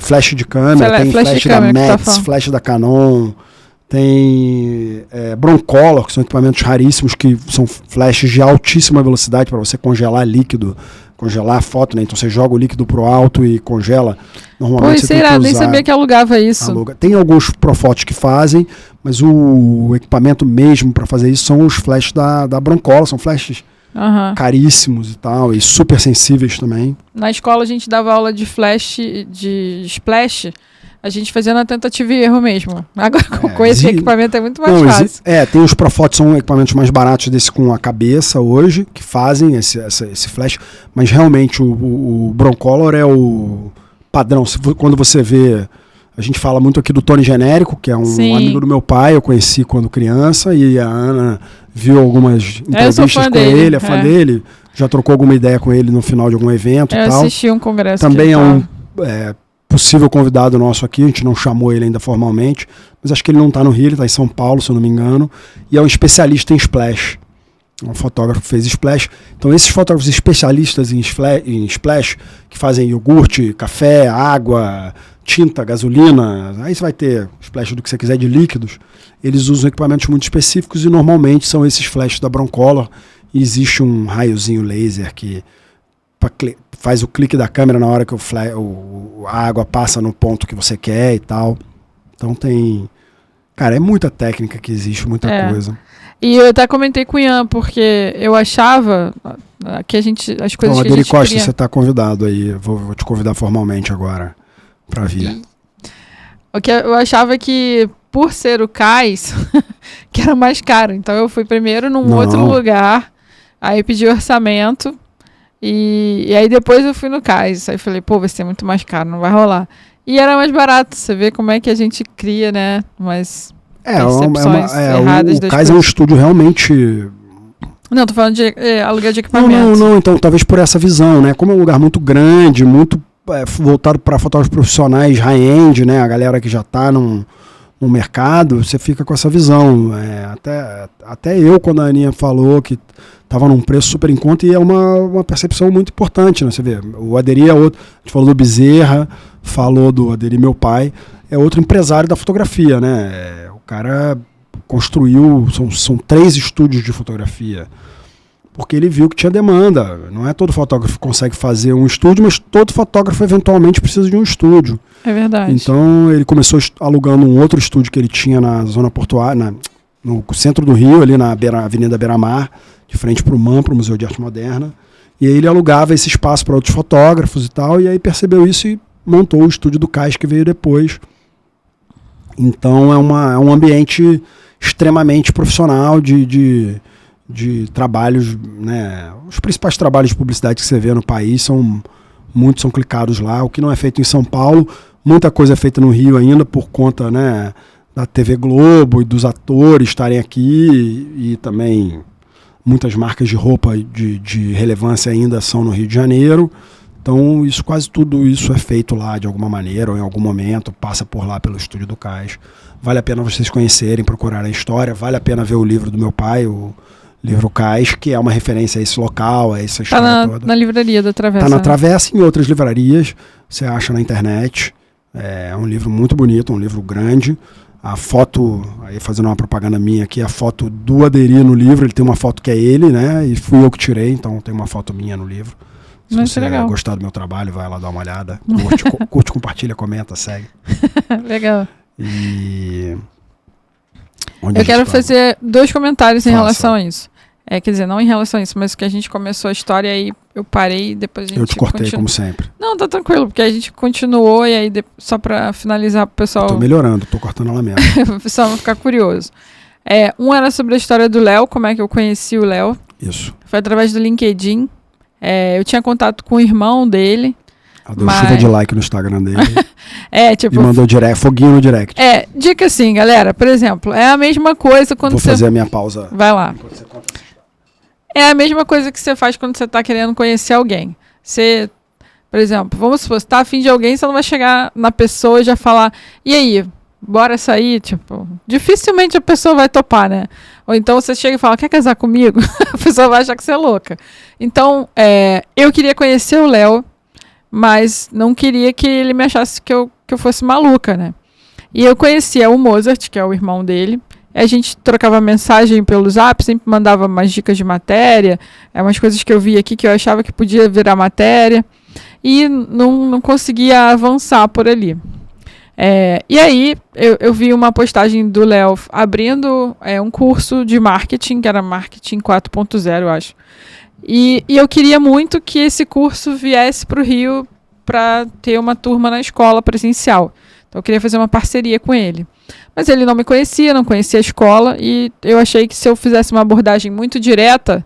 flash de câmera, tem flash da Metz, flash da Canon, tem Broncolor, que são equipamentos raríssimos, que são flashes de altíssima velocidade para você congelar líquido, congelar a foto, né? Então você joga o líquido pro alto e congela. Normalmente você tem que usar... nem sabia que alugava isso. Tem alguns Profotos que fazem, mas o equipamento mesmo para fazer isso são os flashes da Broncolor, são flashes caríssimos e tal, e super sensíveis também. Na escola a gente dava aula de flash, de splash, a gente fazia na tentativa e erro mesmo. Agora, com esse equipamento é muito mais fácil. Tem os Profoto, são equipamentos mais baratos desse com a cabeça hoje, que fazem esse flash, mas realmente o Broncolor é o padrão. Quando você vê... A gente fala muito aqui do Tony Genérico, que é um amigo do meu pai, eu conheci quando criança, e a Ana viu algumas entrevistas com ele, é fã dele, já trocou alguma ideia com ele no final de algum evento e tal. Eu assisti um congresso. Também é um possível convidado nosso aqui, a gente não chamou ele ainda formalmente, mas acho que ele não está no Rio, ele está em São Paulo, se eu não me engano, e é um especialista em splash. Um fotógrafo que fez splash. Então esses fotógrafos especialistas em splash, que fazem iogurte, café, água, tinta, gasolina, aí você vai ter splash do que você quiser de líquidos, eles usam equipamentos muito específicos e normalmente são esses flashes da Broncolor, e existe um raiozinho laser que faz o clique da câmera na hora que a água passa no ponto que você quer e tal. Então tem... Cara, é muita técnica que existe, muita coisa. E eu até comentei com o Ian, porque eu achava que as coisas então, que a gente Aderi Costa, você está convidado aí, vou te convidar formalmente agora para vir. O que eu achava que, por ser o CAIS, que era mais caro. Então eu fui primeiro num outro lugar, aí pedi orçamento, e aí depois eu fui no CAIS. Aí falei, vai ser muito mais caro, não vai rolar. E era mais barato, você vê como é que a gente cria, né? Mas percepções erradas das coisas. O CAIS é um estúdio realmente... Não, tô falando de aluguel de equipamento. Não, então talvez por essa visão, né? Como é um lugar muito grande, muito voltado para fotógrafos profissionais high-end, né? A galera que já está no mercado, você fica com essa visão. Até eu, quando a Aninha falou que estava num preço super em conta, e é uma percepção muito importante, né? Você vê, o Aderi é outro, a gente falou do Bezerra, falou do Aderi, meu pai, é outro empresário da fotografia, né? O cara construiu, são 3 estúdios de fotografia, porque ele viu que tinha demanda. Não é todo fotógrafo que consegue fazer um estúdio, mas todo fotógrafo eventualmente precisa de um estúdio. É verdade. Então ele começou alugando um outro estúdio que ele tinha na zona portuária, no centro do Rio, ali na Avenida Beira-Mar, de frente para o MAM, para o Museu de Arte Moderna. E aí ele alugava esse espaço para outros fotógrafos e tal, e aí percebeu isso e montou o estúdio do CAIS, que veio depois. Então é um ambiente extremamente profissional de trabalhos, né? Os principais trabalhos de publicidade que você vê no país muitos são clicados lá. O que não é feito em São Paulo, muita coisa é feita no Rio ainda por conta, né, da TV Globo e dos atores estarem aqui, e também muitas marcas de roupa de relevância ainda são no Rio de Janeiro. Então quase tudo isso é feito lá de alguma maneira, ou em algum momento passa por lá pelo estúdio do CAIS. Vale a pena vocês conhecerem, procurarem a história, vale a pena ver o livro do meu pai, o livro CAIS, que é uma referência a esse local, a essa história toda. Na livraria da Travessa. Está na Travessa e em outras livrarias, você acha na internet. É um livro muito bonito, um livro grande. A foto, aí fazendo uma propaganda minha aqui, a foto do Aderi no livro, ele tem uma foto que é ele, né? E fui eu que tirei, então tem uma foto minha no livro. Se você gostar do meu trabalho, vai lá dar uma olhada. Curte, compartilha, comenta, segue. Legal. E... Eu quero fazer 2 comentários em relação a isso. Quer dizer, não em relação a isso, mas que a gente começou a história e eu parei e depois a gente... Eu te cortei, como sempre. Não, tá tranquilo, porque a gente continuou e aí só pra finalizar pro pessoal... Tô melhorando, tô cortando ela mesmo. O pessoal vai ficar curioso. Um era sobre a história do Léo, como é que eu conheci o Léo. Isso. Foi através do LinkedIn. Eu tinha contato com o irmão dele. Deu chuva de like no Instagram dele. Tipo... E mandou foguinho no direct. Dica assim, galera. Por exemplo, é a mesma coisa quando você... Vou fazer a minha pausa. Vai lá. É a mesma coisa que você faz quando você está querendo conhecer alguém. Você, por exemplo, vamos supor, você está afim de alguém, você não vai chegar na pessoa e já falar, e aí, bora sair? Tipo, dificilmente a pessoa vai topar, né? Ou então você chega e fala, quer casar comigo? A pessoa vai achar que você é louca. Então, eu queria conhecer o Léo, mas não queria que ele me achasse que eu fosse maluca, né? E eu conhecia o Mozart, que é o irmão dele. A gente trocava mensagem pelo Zap, sempre mandava umas dicas de matéria, umas coisas que eu vi aqui que eu achava que podia virar matéria, e não conseguia avançar por ali. E aí eu vi uma postagem do Léo abrindo um curso de marketing, que era Marketing 4.0, eu acho. E eu queria muito que esse curso viesse para o Rio para ter uma turma na escola presencial. Então eu queria fazer uma parceria com ele. Mas ele não me conhecia, não conhecia a escola, e eu achei que se eu fizesse uma abordagem muito direta,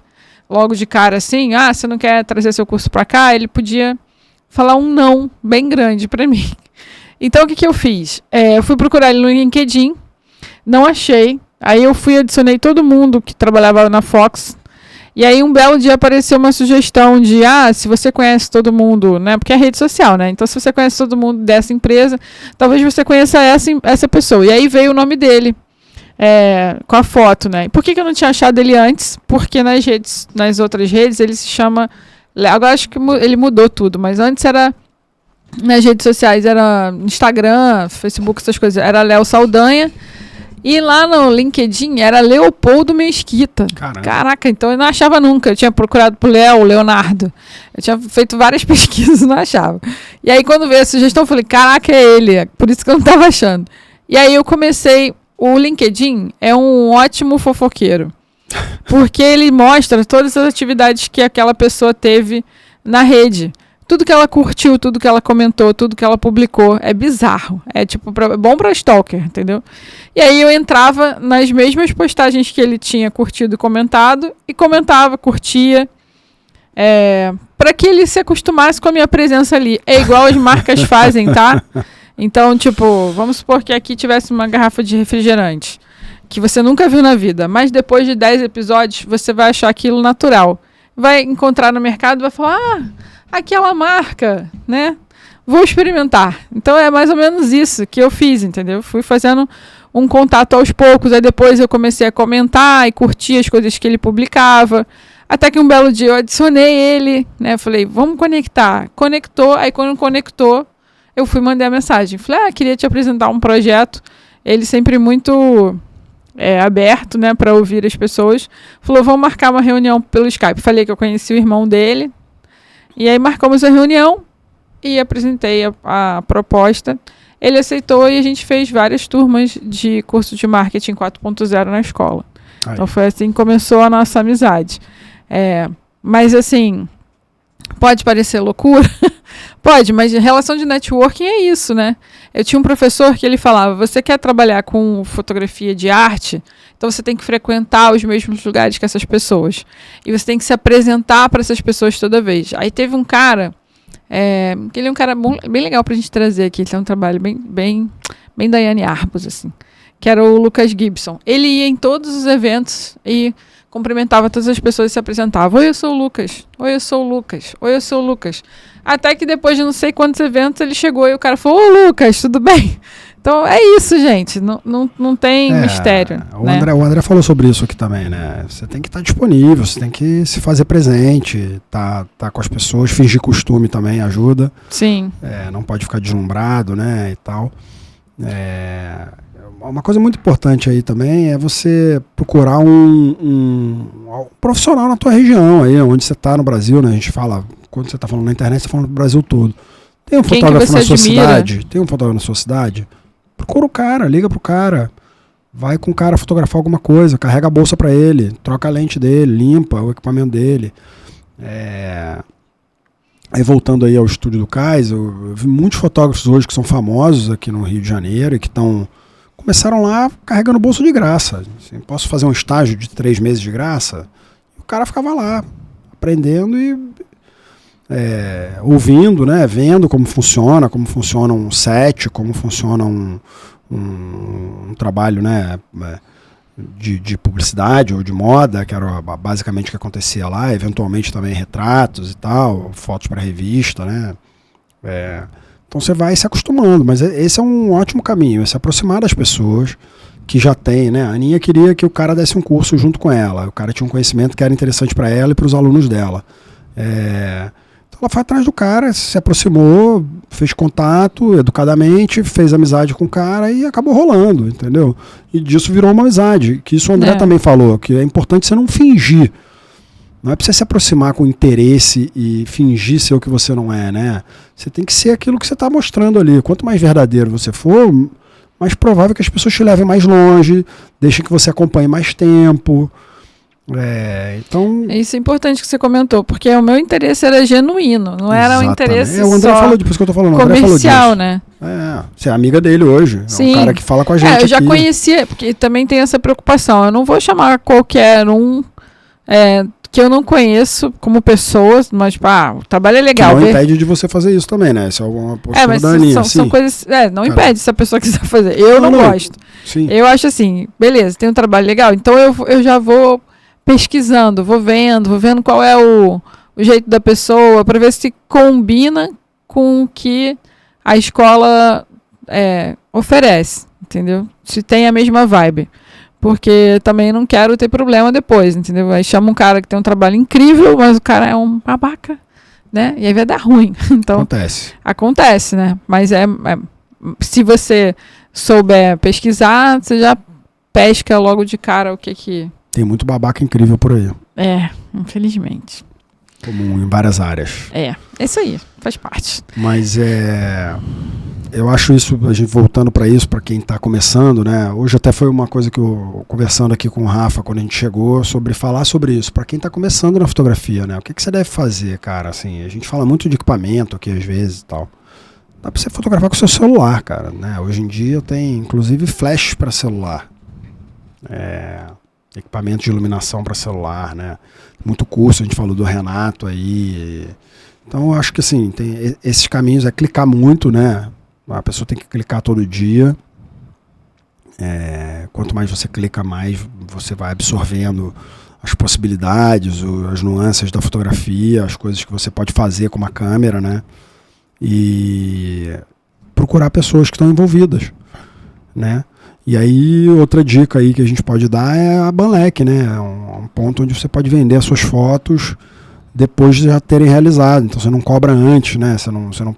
logo de cara assim, você não quer trazer seu curso para cá, ele podia falar um não bem grande para mim. Então o que eu fiz? Eu fui procurar ele no LinkedIn, não achei, aí eu adicionei todo mundo que trabalhava na Fox. E aí um belo dia apareceu uma sugestão de, se você conhece todo mundo, né? Porque é rede social, né? Então se você conhece todo mundo dessa empresa, talvez você conheça essa pessoa. E aí veio o nome dele, com a foto, né? E por que eu não tinha achado ele antes? Porque nas outras redes ele se chama, agora acho que ele mudou tudo, mas antes era, nas redes sociais, era Instagram, Facebook, essas coisas, era Léo Saldanha. E lá no LinkedIn era Leopoldo Mesquita. Caraca, então eu não achava nunca. Eu tinha procurado por Leonardo. Eu tinha feito várias pesquisas e não achava. E aí quando veio a sugestão, eu falei, caraca, é ele. Por isso que eu não estava achando. E aí eu comecei... O LinkedIn é um ótimo fofoqueiro. Porque ele mostra todas as atividades que aquela pessoa teve na rede. Tudo que ela curtiu, tudo que ela comentou, tudo que ela publicou. É bizarro. É tipo bom pra stalker, entendeu? E aí eu entrava nas mesmas postagens que ele tinha curtido e comentado. E comentava, curtia. Pra que ele se acostumasse com a minha presença ali. É igual as marcas fazem, tá? Então, tipo, vamos supor que aqui tivesse uma garrafa de refrigerante. Que você nunca viu na vida. Mas depois de 10 episódios, você vai achar aquilo natural. Vai encontrar no mercado e vai falar... aquela marca, né? Vou experimentar. Então é mais ou menos isso que eu fiz, entendeu? Fui fazendo um contato aos poucos, aí depois eu comecei a comentar e curtir as coisas que ele publicava. Até que um belo dia eu adicionei ele, né? Falei, vamos conectar. Conectou, aí quando conectou, eu fui mandar a mensagem. Falei, queria te apresentar um projeto. Ele sempre muito aberto, né, para ouvir as pessoas. Falou, vamos marcar uma reunião pelo Skype. Falei que eu conheci o irmão dele. E aí marcamos a reunião e apresentei a proposta. Ele aceitou e a gente fez várias turmas de curso de marketing 4.0 na escola. Aí. Então foi assim que começou a nossa amizade. Mas assim, pode parecer loucura? Pode, mas relação de networking é isso, né? Eu tinha um professor que ele falava, você quer trabalhar com fotografia de arte? Então você tem que frequentar os mesmos lugares que essas pessoas. E você tem que se apresentar para essas pessoas toda vez. Aí teve um cara, que ele é um cara bem legal pra gente trazer aqui. Ele tem um trabalho bem Daiane Arbus, assim. Que era o Lucas Gibson. Ele ia em todos os eventos e cumprimentava todas as pessoas e se apresentava. Oi, eu sou o Lucas. Oi, eu sou o Lucas. Oi, eu sou o Lucas. Até que depois de não sei quantos eventos ele chegou e o cara falou, ô Lucas, tudo bem? Então é isso, gente. Não tem mistério. O André falou sobre isso aqui também, né? Você tem que estar disponível, você tem que se fazer presente, tá com as pessoas, fingir costume também ajuda. Sim. Não pode ficar deslumbrado, né? E tal. Uma coisa muito importante aí também é você procurar um profissional na tua região aí, onde você está no Brasil, né? A gente fala, quando você está falando na internet, você está falando do Brasil todo. Tem um fotógrafo na sua cidade? Tem um fotógrafo na sua cidade? Procura o cara, liga pro cara. Vai com o cara fotografar alguma coisa, carrega a bolsa para ele, troca a lente dele, limpa o equipamento dele. Aí voltando aí ao estúdio do Cais, eu vi muitos fotógrafos hoje que são famosos aqui no Rio de Janeiro e que começaram lá carregando bolso de graça. Assim, posso fazer um estágio de 3 meses de graça? E o cara ficava lá, aprendendo e ouvindo, né, vendo como funciona um set, como funciona um trabalho, né, de publicidade ou de moda, que era basicamente o que acontecia lá, eventualmente também retratos e tal, fotos para revista, né. Então você vai se acostumando, mas esse é um ótimo caminho, é se aproximar das pessoas que já tem, né? A Aninha queria que o cara desse um curso junto com ela, o cara tinha um conhecimento que era interessante para ela e para os alunos dela. Então ela foi atrás do cara, se aproximou, fez contato educadamente, fez amizade com o cara e acabou rolando, entendeu? E disso virou uma amizade, que isso o André também falou, que é importante você não fingir. Não é pra você se aproximar com interesse e fingir ser o que você não é, né? Você tem que ser aquilo que você está mostrando ali. Quanto mais verdadeiro você for, mais provável que as pessoas te levem mais longe, deixem que você acompanhe mais tempo. Então... Isso é importante que você comentou, porque o meu interesse era genuíno, não era um interesse o André só falou, por isso que eu tô falando, comercial, né? Você é amiga dele hoje. Sim. É um cara que fala com a gente eu já aqui. conhecia, porque também tem essa preocupação. Eu não vou chamar qualquer um que eu não conheço como pessoa, mas o trabalho é legal. Que não impede de você fazer isso também, né? Isso é uma postura mas da Aninha. são coisas... não impede se a pessoa quiser fazer. Eu não gosto. Sim. Eu acho assim, beleza, tem um trabalho legal, então eu já vou pesquisando, vou vendo qual é o jeito da pessoa, para ver se combina com o que a escola oferece, entendeu? Se tem a mesma vibe. Porque também não quero ter problema depois, entendeu? Aí chama um cara que tem um trabalho incrível, mas o cara é um babaca, né? E aí vai dar ruim. Então, acontece, né? Mas se você souber pesquisar, você já pesca logo de cara o que... Tem muito babaca incrível por aí. Infelizmente. Comum em várias áreas. Isso aí, faz parte. Mas eu acho isso, a gente voltando para isso, para quem está começando, né? Hoje até foi uma coisa que eu, conversando aqui com o Rafa, quando a gente chegou, sobre falar sobre isso, para quem está começando na fotografia, né? O que você deve fazer, cara? Assim, a gente fala muito de equipamento aqui às vezes e tal. Dá para você fotografar com o seu celular, cara, né? Hoje em dia tem, inclusive, flash para celular. Equipamento de iluminação para celular, né? Muito curso, a gente falou do Renato aí. Então, eu acho que assim, tem esses caminhos, clicar muito, né? A pessoa tem que clicar todo dia. Quanto mais você clica, mais você vai absorvendo as possibilidades, as nuances da fotografia, as coisas que você pode fazer com uma câmera, né? E procurar pessoas que estão envolvidas, né? E aí, outra dica aí que a gente pode dar é a Banlec, né? É um ponto onde você pode vender as suas fotos depois de já terem realizado. Então você não cobra antes, né? Você não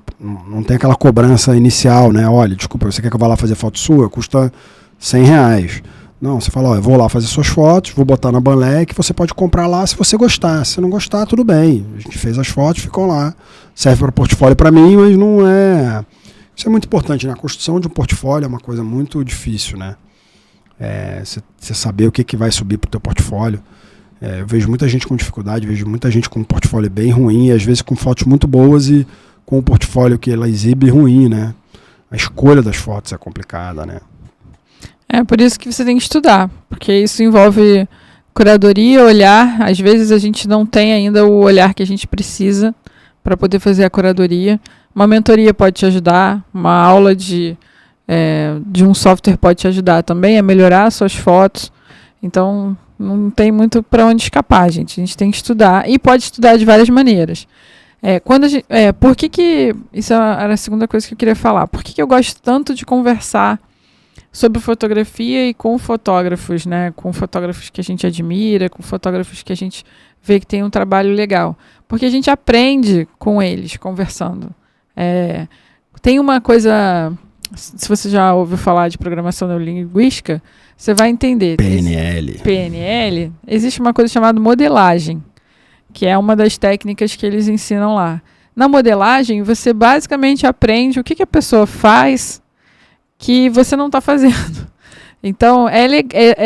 tem aquela cobrança inicial, né? Olha, desculpa, você quer que eu vá lá fazer foto sua? Custa R$100. Não, você fala, eu vou lá fazer suas fotos, vou botar na Banlec, você pode comprar lá se você gostar. Se não gostar, tudo bem. A gente fez as fotos, ficam lá. Serve para portfólio para mim, mas não é... Isso é muito importante, né? A construção de um portfólio é uma coisa muito difícil, né? Você saber o que vai subir para o teu portfólio. Eu vejo muita gente com dificuldade, vejo muita gente com um portfólio bem ruim, e às vezes com fotos muito boas e com um portfólio que ela exibe ruim, né? A escolha das fotos é complicada, né? Por isso que você tem que estudar, porque isso envolve curadoria, olhar. Às vezes a gente não tem ainda o olhar que a gente precisa para poder fazer a curadoria. Uma mentoria pode te ajudar, uma aula de um software pode te ajudar também a melhorar suas fotos. Então, não tem muito para onde escapar, gente. A gente tem que estudar, e pode estudar de várias maneiras. Por que isso era a segunda coisa que eu queria falar. Por que eu gosto tanto de conversar sobre fotografia e com fotógrafos, né? Com fotógrafos que a gente admira, com fotógrafos que a gente vê que tem um trabalho legal. Porque a gente aprende com eles, conversando. Tem uma coisa... Se você já ouviu falar de programação neurolinguística, você vai entender. PNL. Existe uma coisa chamada modelagem, que é uma das técnicas que eles ensinam lá. Na modelagem, você basicamente aprende o que a pessoa faz que você não está fazendo. Então,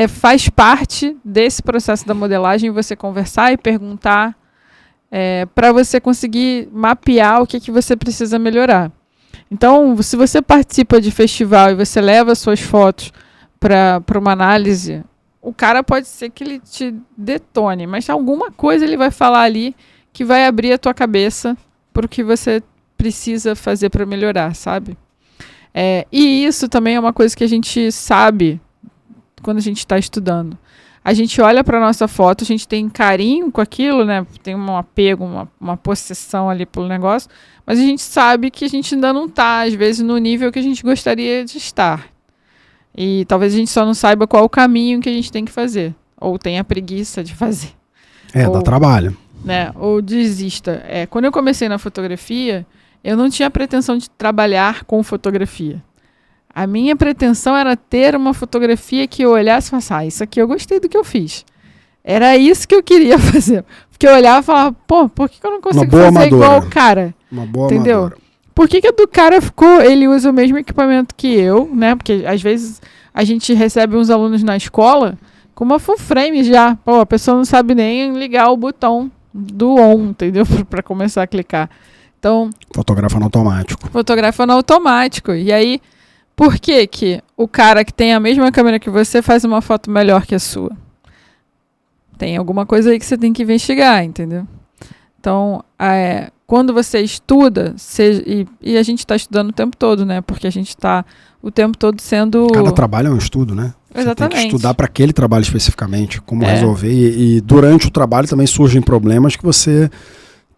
faz parte desse processo da modelagem você conversar e perguntar para você conseguir mapear o que você precisa melhorar. Então, se você participa de festival e você leva suas fotos para uma análise, o cara pode ser que ele te detone, mas alguma coisa ele vai falar ali que vai abrir a tua cabeça para o que você precisa fazer para melhorar, sabe? E isso também é uma coisa que a gente sabe quando a gente está estudando. A gente olha para a nossa foto, a gente tem carinho com aquilo, né? Tem um apego, uma possessão ali pelo negócio, mas a gente sabe que a gente ainda não está, às vezes, no nível que a gente gostaria de estar. E talvez a gente só não saiba qual o caminho que a gente tem que fazer, ou tenha preguiça de fazer. Dá trabalho. Né? Ou desista. Quando eu comecei na fotografia, eu não tinha pretensão de trabalhar com fotografia. A minha pretensão era ter uma fotografia que eu olhasse e falasse, isso aqui eu gostei do que eu fiz. Era isso que eu queria fazer. Porque eu olhava e falava, por que eu não consigo fazer amadora, igual o cara? Uma boa entendeu? Amadora. Por que do cara ele usa o mesmo equipamento que eu, né? Porque às vezes a gente recebe uns alunos na escola com uma full frame já. A pessoa não sabe nem ligar o botão do on, entendeu? Para começar a clicar. Então, fotografa no automático. Fotografa no automático. E aí, por que que o cara que tem a mesma câmera que você faz uma foto melhor que a sua? Tem alguma coisa aí que você tem que investigar, entendeu? Então, quando você estuda, e a gente está estudando o tempo todo, né? Porque a gente está o tempo todo sendo... Cada trabalho é um estudo, né? Exatamente. Você tem que estudar para aquele trabalho especificamente, como resolver. E durante o trabalho também surgem problemas que você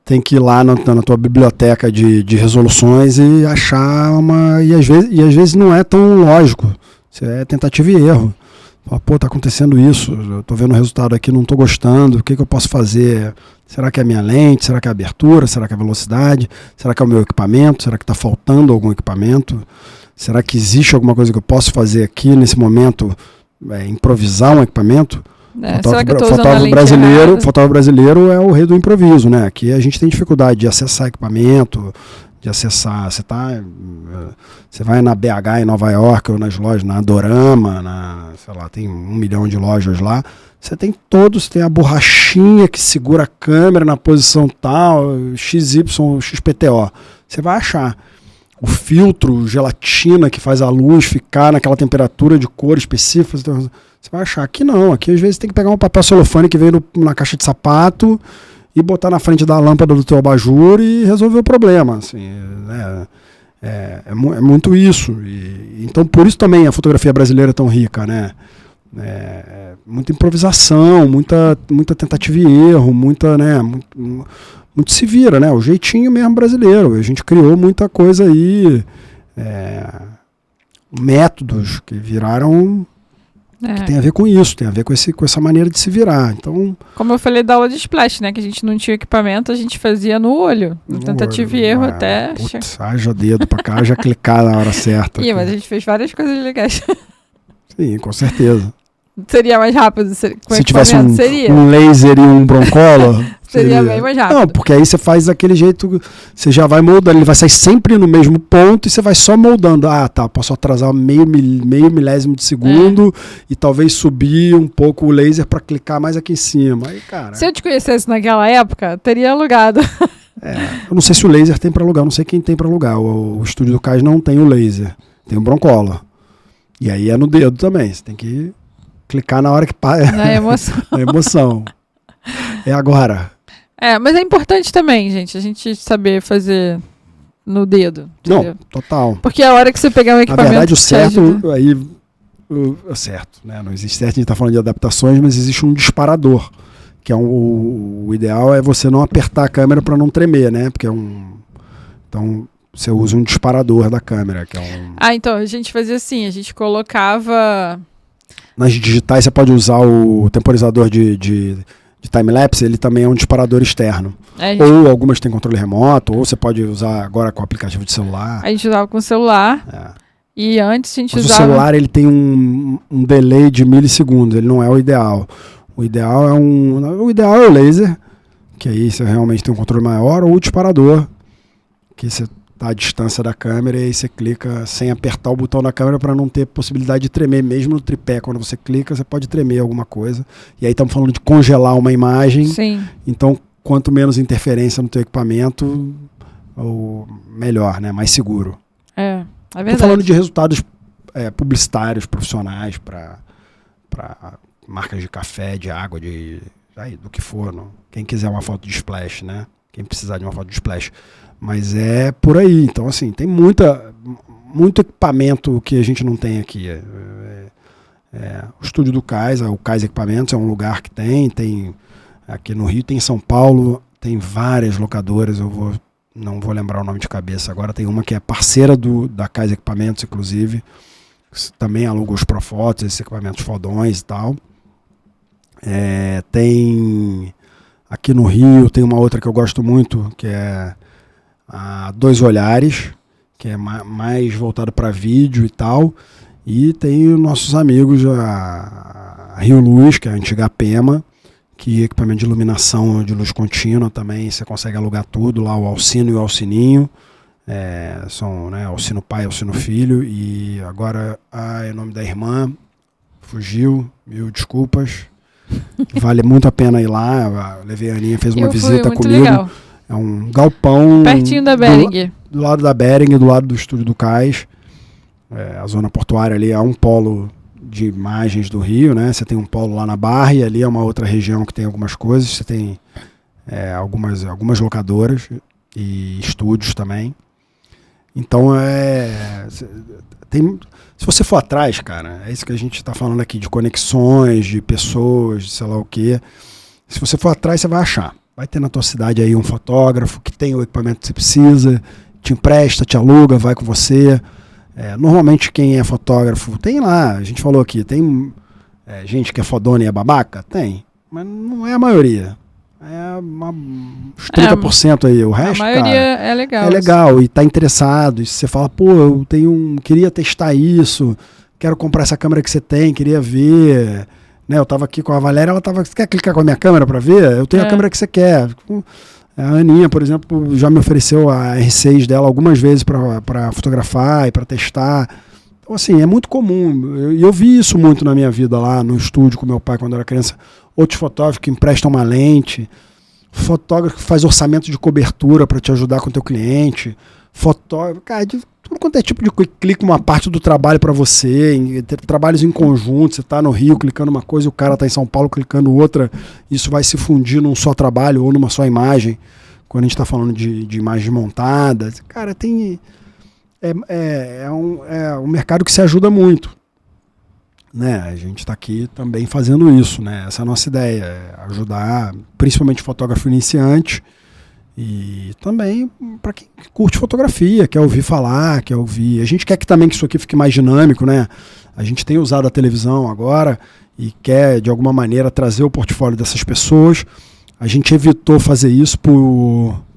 tem que ir lá na tua biblioteca de resoluções e achar uma... E às vezes não é tão lógico. Isso é tentativa e erro. Fala, pô, tá acontecendo isso, eu tô vendo o resultado aqui, não tô gostando, o que eu posso fazer? Será que é a minha lente? Será que é a abertura? Será que é a velocidade? Será que é o meu equipamento? Será que está faltando algum equipamento? Será que existe alguma coisa que eu posso fazer aqui nesse momento? Improvisar um equipamento? Fotógrafo brasileiro é o rei do improviso, né? Aqui a gente tem dificuldade de acessar equipamento, você vai na BH em Nova York ou nas lojas, na Adorama, sei lá, tem 1 milhão de lojas lá, você tem a borrachinha que segura a câmera na posição tal, XY, XPTO, você vai achar. O filtro, gelatina que faz a luz ficar naquela temperatura de cor específica, você vai achar. Aqui não, aqui às vezes tem que pegar um papel celofane que vem na caixa de sapato e botar na frente da lâmpada do teu abajur e resolver o problema. Assim, é muito isso. Então, por isso também a fotografia brasileira é tão rica, né? Muita improvisação, muita tentativa e erro, muito se vira, né? O jeitinho mesmo brasileiro. A gente criou muita coisa aí, métodos que viraram... Que tem a ver com isso, tem a ver com essa maneira de se virar. Então, como eu falei da aula de splash, né? Que a gente não tinha equipamento, a gente fazia no olho. Tentativa e erro até... Putz, haja dedo pra cá, já clicar na hora certa. Mas a gente fez várias coisas legais. Sim, com certeza. Seria mais rápido se tivesse um laser e um broncolor. Seria bem mais rápido. Não, porque aí você faz daquele jeito, você já vai moldando, ele vai sair sempre no mesmo ponto e você vai só moldando. Ah, tá, posso atrasar meio milésimo de segundo e talvez subir um pouco o laser para clicar mais aqui em cima. Aí, cara, se eu te conhecesse naquela época, teria alugado. Eu não sei se o laser tem para alugar, não sei quem tem para alugar. O estúdio do Cais não tem o laser, tem o broncolor. E aí é no dedo também, você tem que clicar na hora que para. Na emoção. Na emoção. É agora. Mas é importante também, gente, a gente saber fazer no dedo. Entendeu? Não, total. Porque a hora que você pegar um equipamento... Na verdade, o certo, né? Não existe certo, a gente está falando de adaptações, mas existe um disparador, que é o ideal é você não apertar a câmera para não tremer, né? Porque então, você usa um disparador da câmera, que é um... então, a gente fazia assim, a gente colocava... Nas digitais você pode usar o temporizador de time-lapse, ele também é um disparador externo. Ou algumas têm controle remoto, ou você pode usar agora com o aplicativo de celular. A gente usava com o celular. E antes a gente usava... o celular ele tem um delay de milissegundos, ele não é o ideal. O ideal é o laser, que aí você realmente tem um controle maior, ou o disparador, que você tá à distância da câmera e aí você clica sem apertar o botão da câmera para não ter possibilidade de tremer. Mesmo no tripé, quando você clica, você pode tremer alguma coisa. E aí estamos falando de congelar uma imagem. Sim. Então, quanto menos interferência no teu equipamento, melhor, né? Mais seguro. É verdade. Estou falando de resultados publicitários, profissionais, para marcas de café, de água, do que for. Não? Quem quiser uma foto de splash, né? Quem precisar de uma foto de splash. Mas é por aí. Então, assim, tem muito equipamento que a gente não tem aqui. O estúdio do Cais, o Cais Equipamentos, é um lugar que tem aqui no Rio, tem em São Paulo, tem várias locadoras, não vou lembrar o nome de cabeça agora, tem uma que é parceira da Cais Equipamentos, inclusive, também aluga os Profotos, esses equipamentos fodões e tal. Tem aqui no Rio, tem uma outra que eu gosto muito, que é a Dois Olhares, que é mais voltado para vídeo e tal, e tem os nossos amigos, a Rio Luz, que é a antiga Pema, que é equipamento de iluminação de luz contínua também, você consegue alugar tudo lá, o Alcino e o Alcininho, são, né, Alcino pai, Alcino filho, e agora é o nome da irmã, fugiu, mil desculpas, vale muito a pena ir lá, a levei a Aninha, fez uma visita comigo. Legal. É um galpão... Pertinho da Bering. Do lado da Bering, do lado do estúdio do Cais. A zona portuária ali é um polo de imagens do Rio, né? Você tem um polo lá na Barra e ali é uma outra região que tem algumas coisas. Você tem algumas locadoras e estúdios também. Então, se você for atrás, cara, é isso que a gente está falando aqui, de conexões, de pessoas, de sei lá o quê. Se você for atrás, você vai achar. Vai ter na tua cidade aí um fotógrafo que tem o equipamento que você precisa, te empresta, te aluga, vai com você. Normalmente quem é fotógrafo, tem lá, a gente falou aqui, tem gente que é fodona e é babaca? Tem, mas não é a maioria. É uns 30% aí, o resto, a maioria, cara, é legal. É legal e tá interessado. E você fala, pô, queria testar isso, quero comprar essa câmera que você tem, queria ver. Né, eu tava aqui com a Valéria, você quer clicar com a minha câmera para ver? Eu tenho a câmera que você quer. A Aninha, por exemplo, já me ofereceu a R6 dela algumas vezes para fotografar e para testar. Então, assim, é muito comum. E eu vi isso muito na minha vida lá no estúdio com meu pai quando eu era criança. Outros fotógrafos que emprestam uma lente. Fotógrafo que faz orçamento de cobertura para te ajudar com o teu cliente. Fotógrafo, cara, de tudo quanto é tipo de coisa, clica uma parte do trabalho para você, trabalhos em conjunto, você tá no Rio clicando uma coisa e o cara tá em São Paulo clicando outra, isso vai se fundir num só trabalho ou numa só imagem, quando a gente tá falando de imagens montadas, cara, tem um mercado que se ajuda muito, né, a gente tá aqui também fazendo isso, né, essa é a nossa ideia, ajudar principalmente fotógrafo iniciante. E também para quem curte fotografia, quer ouvir falar, quer ouvir. A gente quer também que isso aqui fique mais dinâmico, né? A gente tem usado a televisão agora e quer, de alguma maneira, trazer o portfólio dessas pessoas. A gente evitou fazer isso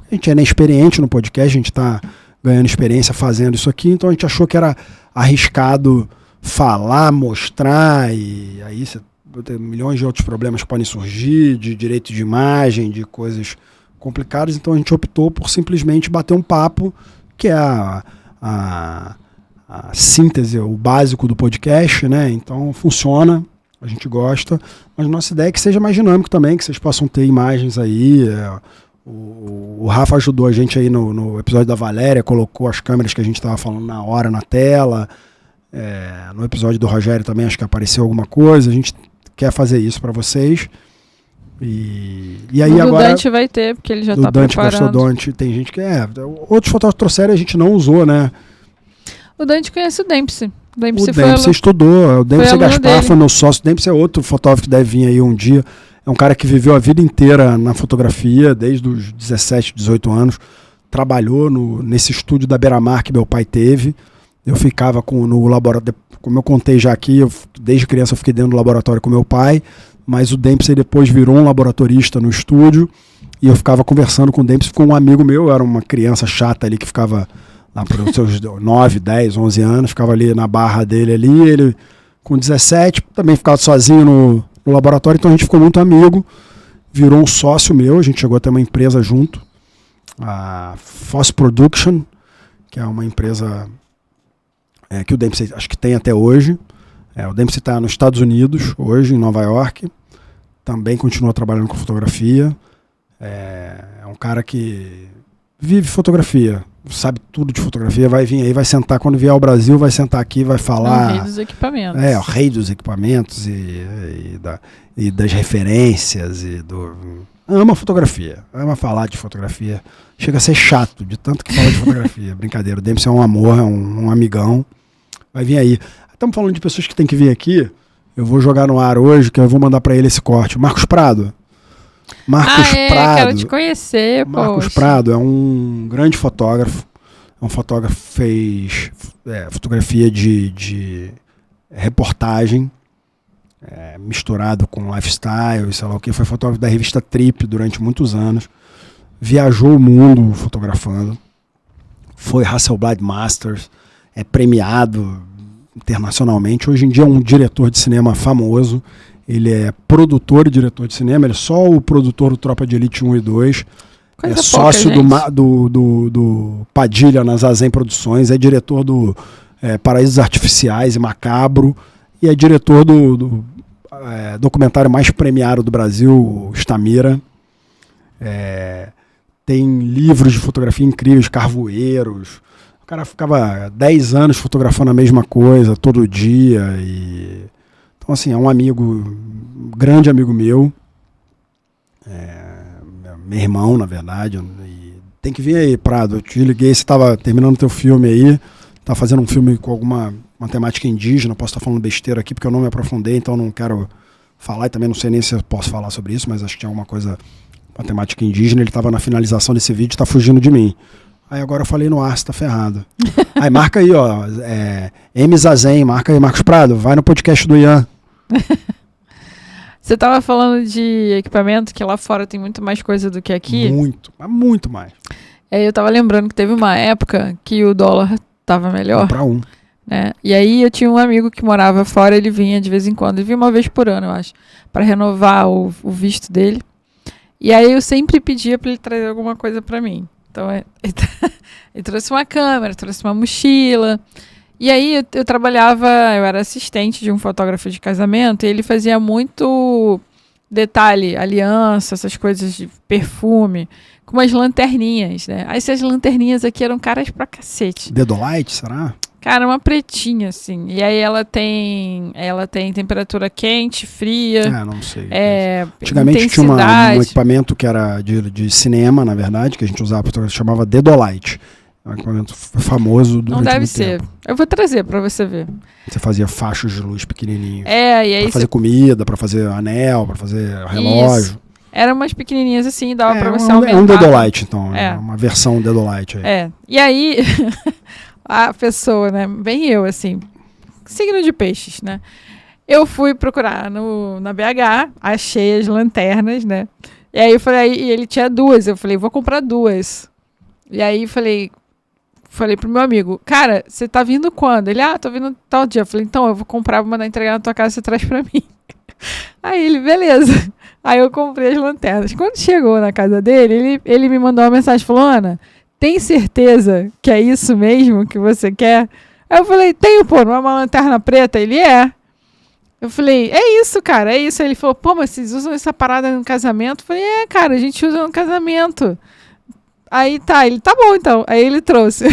a gente é inexperiente no podcast, a gente está ganhando experiência fazendo isso aqui, então a gente achou que era arriscado falar, mostrar, e aí você tem milhões de outros problemas que podem surgir, de direito de imagem, de coisas complicadas, então a gente optou por simplesmente bater um papo, que é a síntese, o básico do podcast, né? Então funciona, a gente gosta, mas nossa ideia é que seja mais dinâmico também, que vocês possam ter imagens aí. O Rafa ajudou a gente aí no episódio da Valéria, colocou as câmeras que a gente estava falando na hora na tela. No episódio do Rogério também acho que apareceu alguma coisa, a gente quer fazer isso para vocês. E aí agora... O Dante vai ter, porque ele já está preparado. O Dante, tem gente que... outros fotógrafos trouxeram, a gente não usou, né? O Dante conhece o Dempsey. O Dempsey estudou. O Dempsey Gaspar foi meu sócio. O Dempsey é outro fotógrafo que deve vir aí um dia. É um cara que viveu a vida inteira na fotografia, desde os 17, 18 anos. Trabalhou nesse estúdio da Beira-Mar que meu pai teve. Eu ficava no laboratório... Como eu contei já aqui, desde criança eu fiquei dentro do laboratório com meu pai. Mas o Dempsey depois virou um laboratorista no estúdio e eu ficava conversando com o Dempsey, ficou um amigo meu, eu era uma criança chata ali que ficava lá para os seus 9, 10, 11 anos, ficava ali na barra dele ali, ele com 17 também ficava sozinho no laboratório, então a gente ficou muito amigo, virou um sócio meu, a gente chegou a ter uma empresa junto, a Foss Production, que é uma empresa que o Dempsey acho que tem até hoje. O Dempsey está nos Estados Unidos hoje, em Nova York. Também continua trabalhando com fotografia. É um cara que vive fotografia, sabe tudo de fotografia. Vai vir aí, vai sentar, quando vier ao Brasil, vai sentar aqui, vai falar... o rei dos equipamentos. O rei dos equipamentos e das referências. Ama fotografia, ama falar de fotografia. Chega a ser chato de tanto que fala de fotografia. Brincadeira, o Dempsey é um amor, é um amigão. Vai vir aí. Estamos falando de pessoas que tem que vir aqui. Eu vou jogar no ar hoje, que eu vou mandar para ele esse corte. Marcos Prado. Prado. Quero te conhecer, Marcos Prado é um grande fotógrafo. É um fotógrafo que fez fotografia de reportagem, misturado com lifestyle, sei lá o que. Foi fotógrafo da revista Trip durante muitos anos. Viajou o mundo fotografando. Foi Hasselblad Masters. É premiado internacionalmente. Hoje em dia é um diretor de cinema famoso. Ele é produtor e diretor de cinema. Ele é só o produtor do Tropa de Elite 1 e 2. Coisa sócio do Padilha na Zazen Produções. É diretor do Paraísos Artificiais e Macabro. E é diretor do documentário mais premiado do Brasil, Stamira. tem livros de fotografia incríveis, carvoeiros. O cara ficava 10 anos fotografando a mesma coisa todo dia. Então, assim, é um grande amigo meu. Meu irmão, na verdade. E tem que vir aí, Prado. Eu te liguei, você estava terminando teu filme aí. Tá fazendo um filme com uma temática indígena. Posso estar falando besteira aqui, porque eu não me aprofundei, então não quero falar. E também não sei nem se eu posso falar sobre isso, mas acho que tinha alguma coisa com a temática indígena. Ele estava na finalização desse vídeo e tá fugindo de mim. Aí agora eu falei no ar, você tá ferrado. Aí marca aí, ó. M. Zazen, marca aí, Marcos Prado. Vai no podcast do Ian. Você tava falando de equipamento, que lá fora tem muito mais coisa do que aqui. Muito, mas muito mais. Eu tava lembrando que teve uma época que o dólar tava melhor. Pra um. Né? E aí eu tinha um amigo que morava fora, ele vinha de vez em quando. Ele vinha uma vez por ano, eu acho, para renovar o visto dele. E aí eu sempre pedia para ele trazer alguma coisa para mim. Então ele trouxe uma câmera, trouxe uma mochila. E aí eu trabalhava, eu era assistente de um fotógrafo de casamento, e ele fazia muito detalhe, aliança, essas coisas de perfume, com umas lanterninhas, né? Aí essas lanterninhas aqui eram caras pra cacete. Dedolite, será? Cara, uma pretinha, assim. E aí ela tem temperatura quente, fria. Não sei. Antigamente tinha um equipamento que era de cinema, na verdade, que a gente usava para chamava Dedolite. É um equipamento famoso durante Não deve muito ser. tempo. Eu vou trazer para você ver. Você fazia fachos de luz pequenininhos. E aí pra fazer comida, para fazer anel, para fazer relógio. Isso. Eram umas pequenininhas assim, dava para você aumentar. É um Dedolite, então. É uma versão Dedolite aí. E aí... a pessoa, né, bem eu, assim, signo de peixes, né, eu fui procurar na BH, achei as lanternas, né, e aí eu falei, e ele tinha 2, eu falei, vou comprar 2, e aí falei pro meu amigo, cara, você tá vindo quando? Ele, tô vindo tal dia, eu falei, então eu vou comprar, vou mandar entregar na tua casa, você traz pra mim. Aí ele, beleza, aí eu comprei as lanternas. Quando chegou na casa dele, ele me mandou uma mensagem, falou, Ana, tem certeza que é isso mesmo que você quer? Aí eu falei, tenho, pô, não é uma lanterna preta? Ele é. Eu falei, é isso, cara, é isso. Aí ele falou, pô, mas vocês usam essa parada no casamento? Eu falei, cara, a gente usa no casamento. Aí ele, tá bom então. Aí ele trouxe.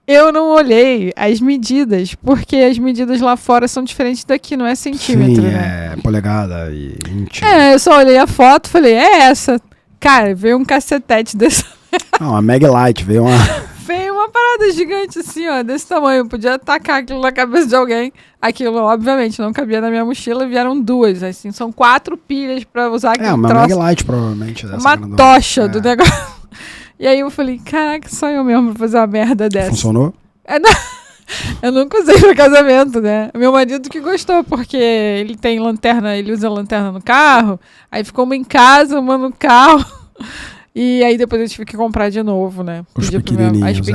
Eu não olhei as medidas, porque as medidas lá fora são diferentes daqui, não é centímetro, né? Polegada e íntimo. Eu só olhei a foto e falei, é essa. Cara, veio um cacetete desse. Não, a Maglite veio uma... Veio uma parada gigante assim, ó, desse tamanho. Eu podia atacar aquilo na cabeça de alguém. Aquilo, obviamente, não cabia na minha mochila. Vieram 2, assim. São 4 pilhas pra usar aquele uma troço. Maglite, provavelmente. Uma tocha do negócio. E aí eu falei, caraca, só eu mesmo pra fazer uma merda dessa. Funcionou? Eu nunca usei pra casamento, né? Meu marido que gostou, porque ele tem lanterna, ele usa lanterna no carro. Aí ficou uma em casa, uma no carro. E aí depois eu tive que comprar de novo, né? Os pequenininhos.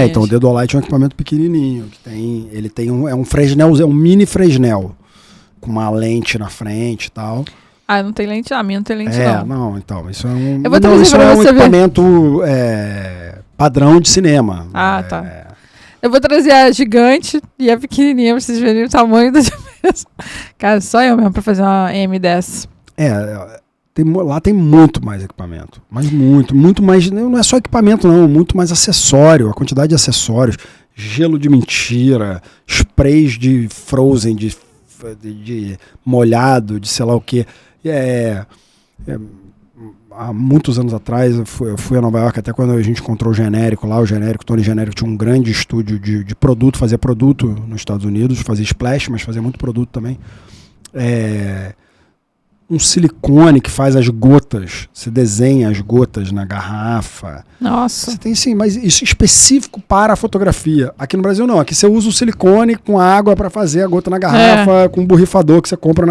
Então o Dedolite é um equipamento pequenininho. Ele tem um Fresnel, é um mini Fresnel. Com uma lente na frente e tal. Não tem lente? A minha não tem lente, não. Não, então. Isso é um, eu vou trazer isso pra é um você equipamento padrão de cinema. Tá. Eu vou trazer a gigante e a pequenininha pra vocês verem o tamanho da diferença. Cara, só eu mesmo pra fazer uma M10. Lá tem muito mais equipamento. Mas muito mais. Não é só equipamento, não. Muito mais acessório. A quantidade de acessórios. Gelo de mentira. Sprays de frozen, de molhado, de sei lá o quê. Há muitos anos atrás, eu fui a Nova York, até quando a gente encontrou o Genérico lá. O Tony Genérico tinha um grande estúdio de produto. Fazia produto nos Estados Unidos. Fazia splash, mas fazia muito produto também. Um silicone que faz as gotas, você desenha as gotas na garrafa. Nossa. Você tem sim, mas isso é específico para a fotografia. Aqui no Brasil não, aqui você usa o silicone com água para fazer a gota na garrafa, com um borrifador que você compra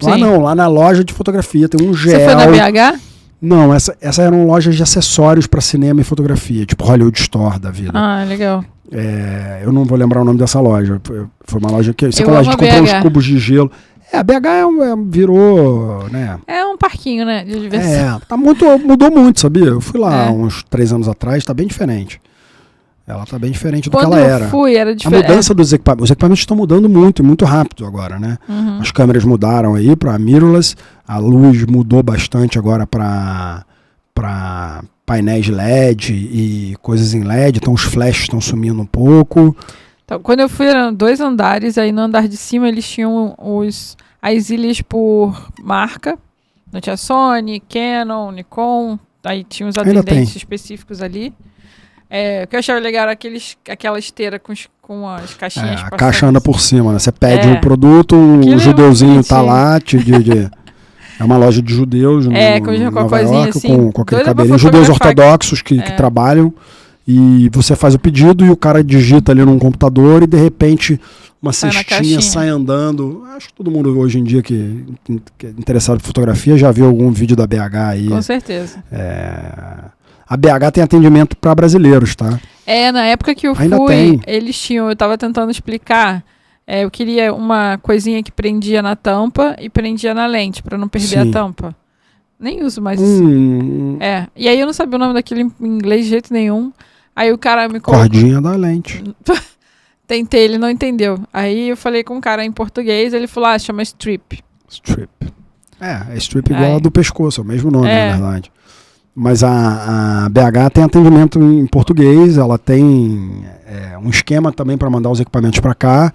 Lá não, lá na loja de fotografia tem um gel. Você foi na BH? Não, essa eram lojas de acessórios para cinema e fotografia, tipo Hollywood Store da vida. Legal. Eu não vou lembrar o nome dessa loja. Foi uma loja que a gente comprou uns cubos de gelo. A BH virou, né? É um parquinho, né? De diversão. Mudou muito, sabia? Eu fui lá uns 3 anos atrás, tá bem diferente. Ela tá bem diferente do que ela era. Quando eu fui, era diferente. A mudança dos equipamentos. Os equipamentos estão mudando muito rápido agora, né? Uhum. As câmeras mudaram aí para mirrorless, a luz mudou bastante agora para painéis LED e coisas em LED, então os flashes estão sumindo um pouco. Então, quando eu fui, eram 2 andares, aí no andar de cima eles tinham as ilhas por marca. Não tinha Sony, Canon, Nikon, aí tinha os atendentes específicos ali. O que eu achava legal era aquela esteira com as caixinhas. A caixa anda por cima, né? Você pede o É. produto, o Aquilo é judeuzinho tá bonitinho. lá, é uma loja de judeus Com em uma Nova coisinha York, assim, com aquele doida pra cabelinho. Judeus fotografar. ortodoxos que trabalham, e você faz o pedido e o cara digita ali num computador e de repente uma Sai na cestinha caixinha. sai andando. Acho que todo mundo hoje em dia que é interessado em fotografia já viu algum vídeo da BH aí. Com certeza. A BH tem atendimento para brasileiros, tá? Na época que eu Ainda fui, tem. eles tinham, eu tava tentando explicar, eu queria uma coisinha que prendia na tampa e prendia na lente, pra não perder Sim. a tampa. Nem uso mais isso. E aí eu não sabia o nome daquilo em inglês de jeito nenhum. Aí o cara me colocou... Cordinha da lente. Tentei, ele não entendeu. Aí eu falei com o cara em português, ele falou, chama strip. Strip. É strip igual a do pescoço, é o mesmo nome, na verdade. Mas a BH tem atendimento em português, ela tem um esquema também para mandar os equipamentos para cá.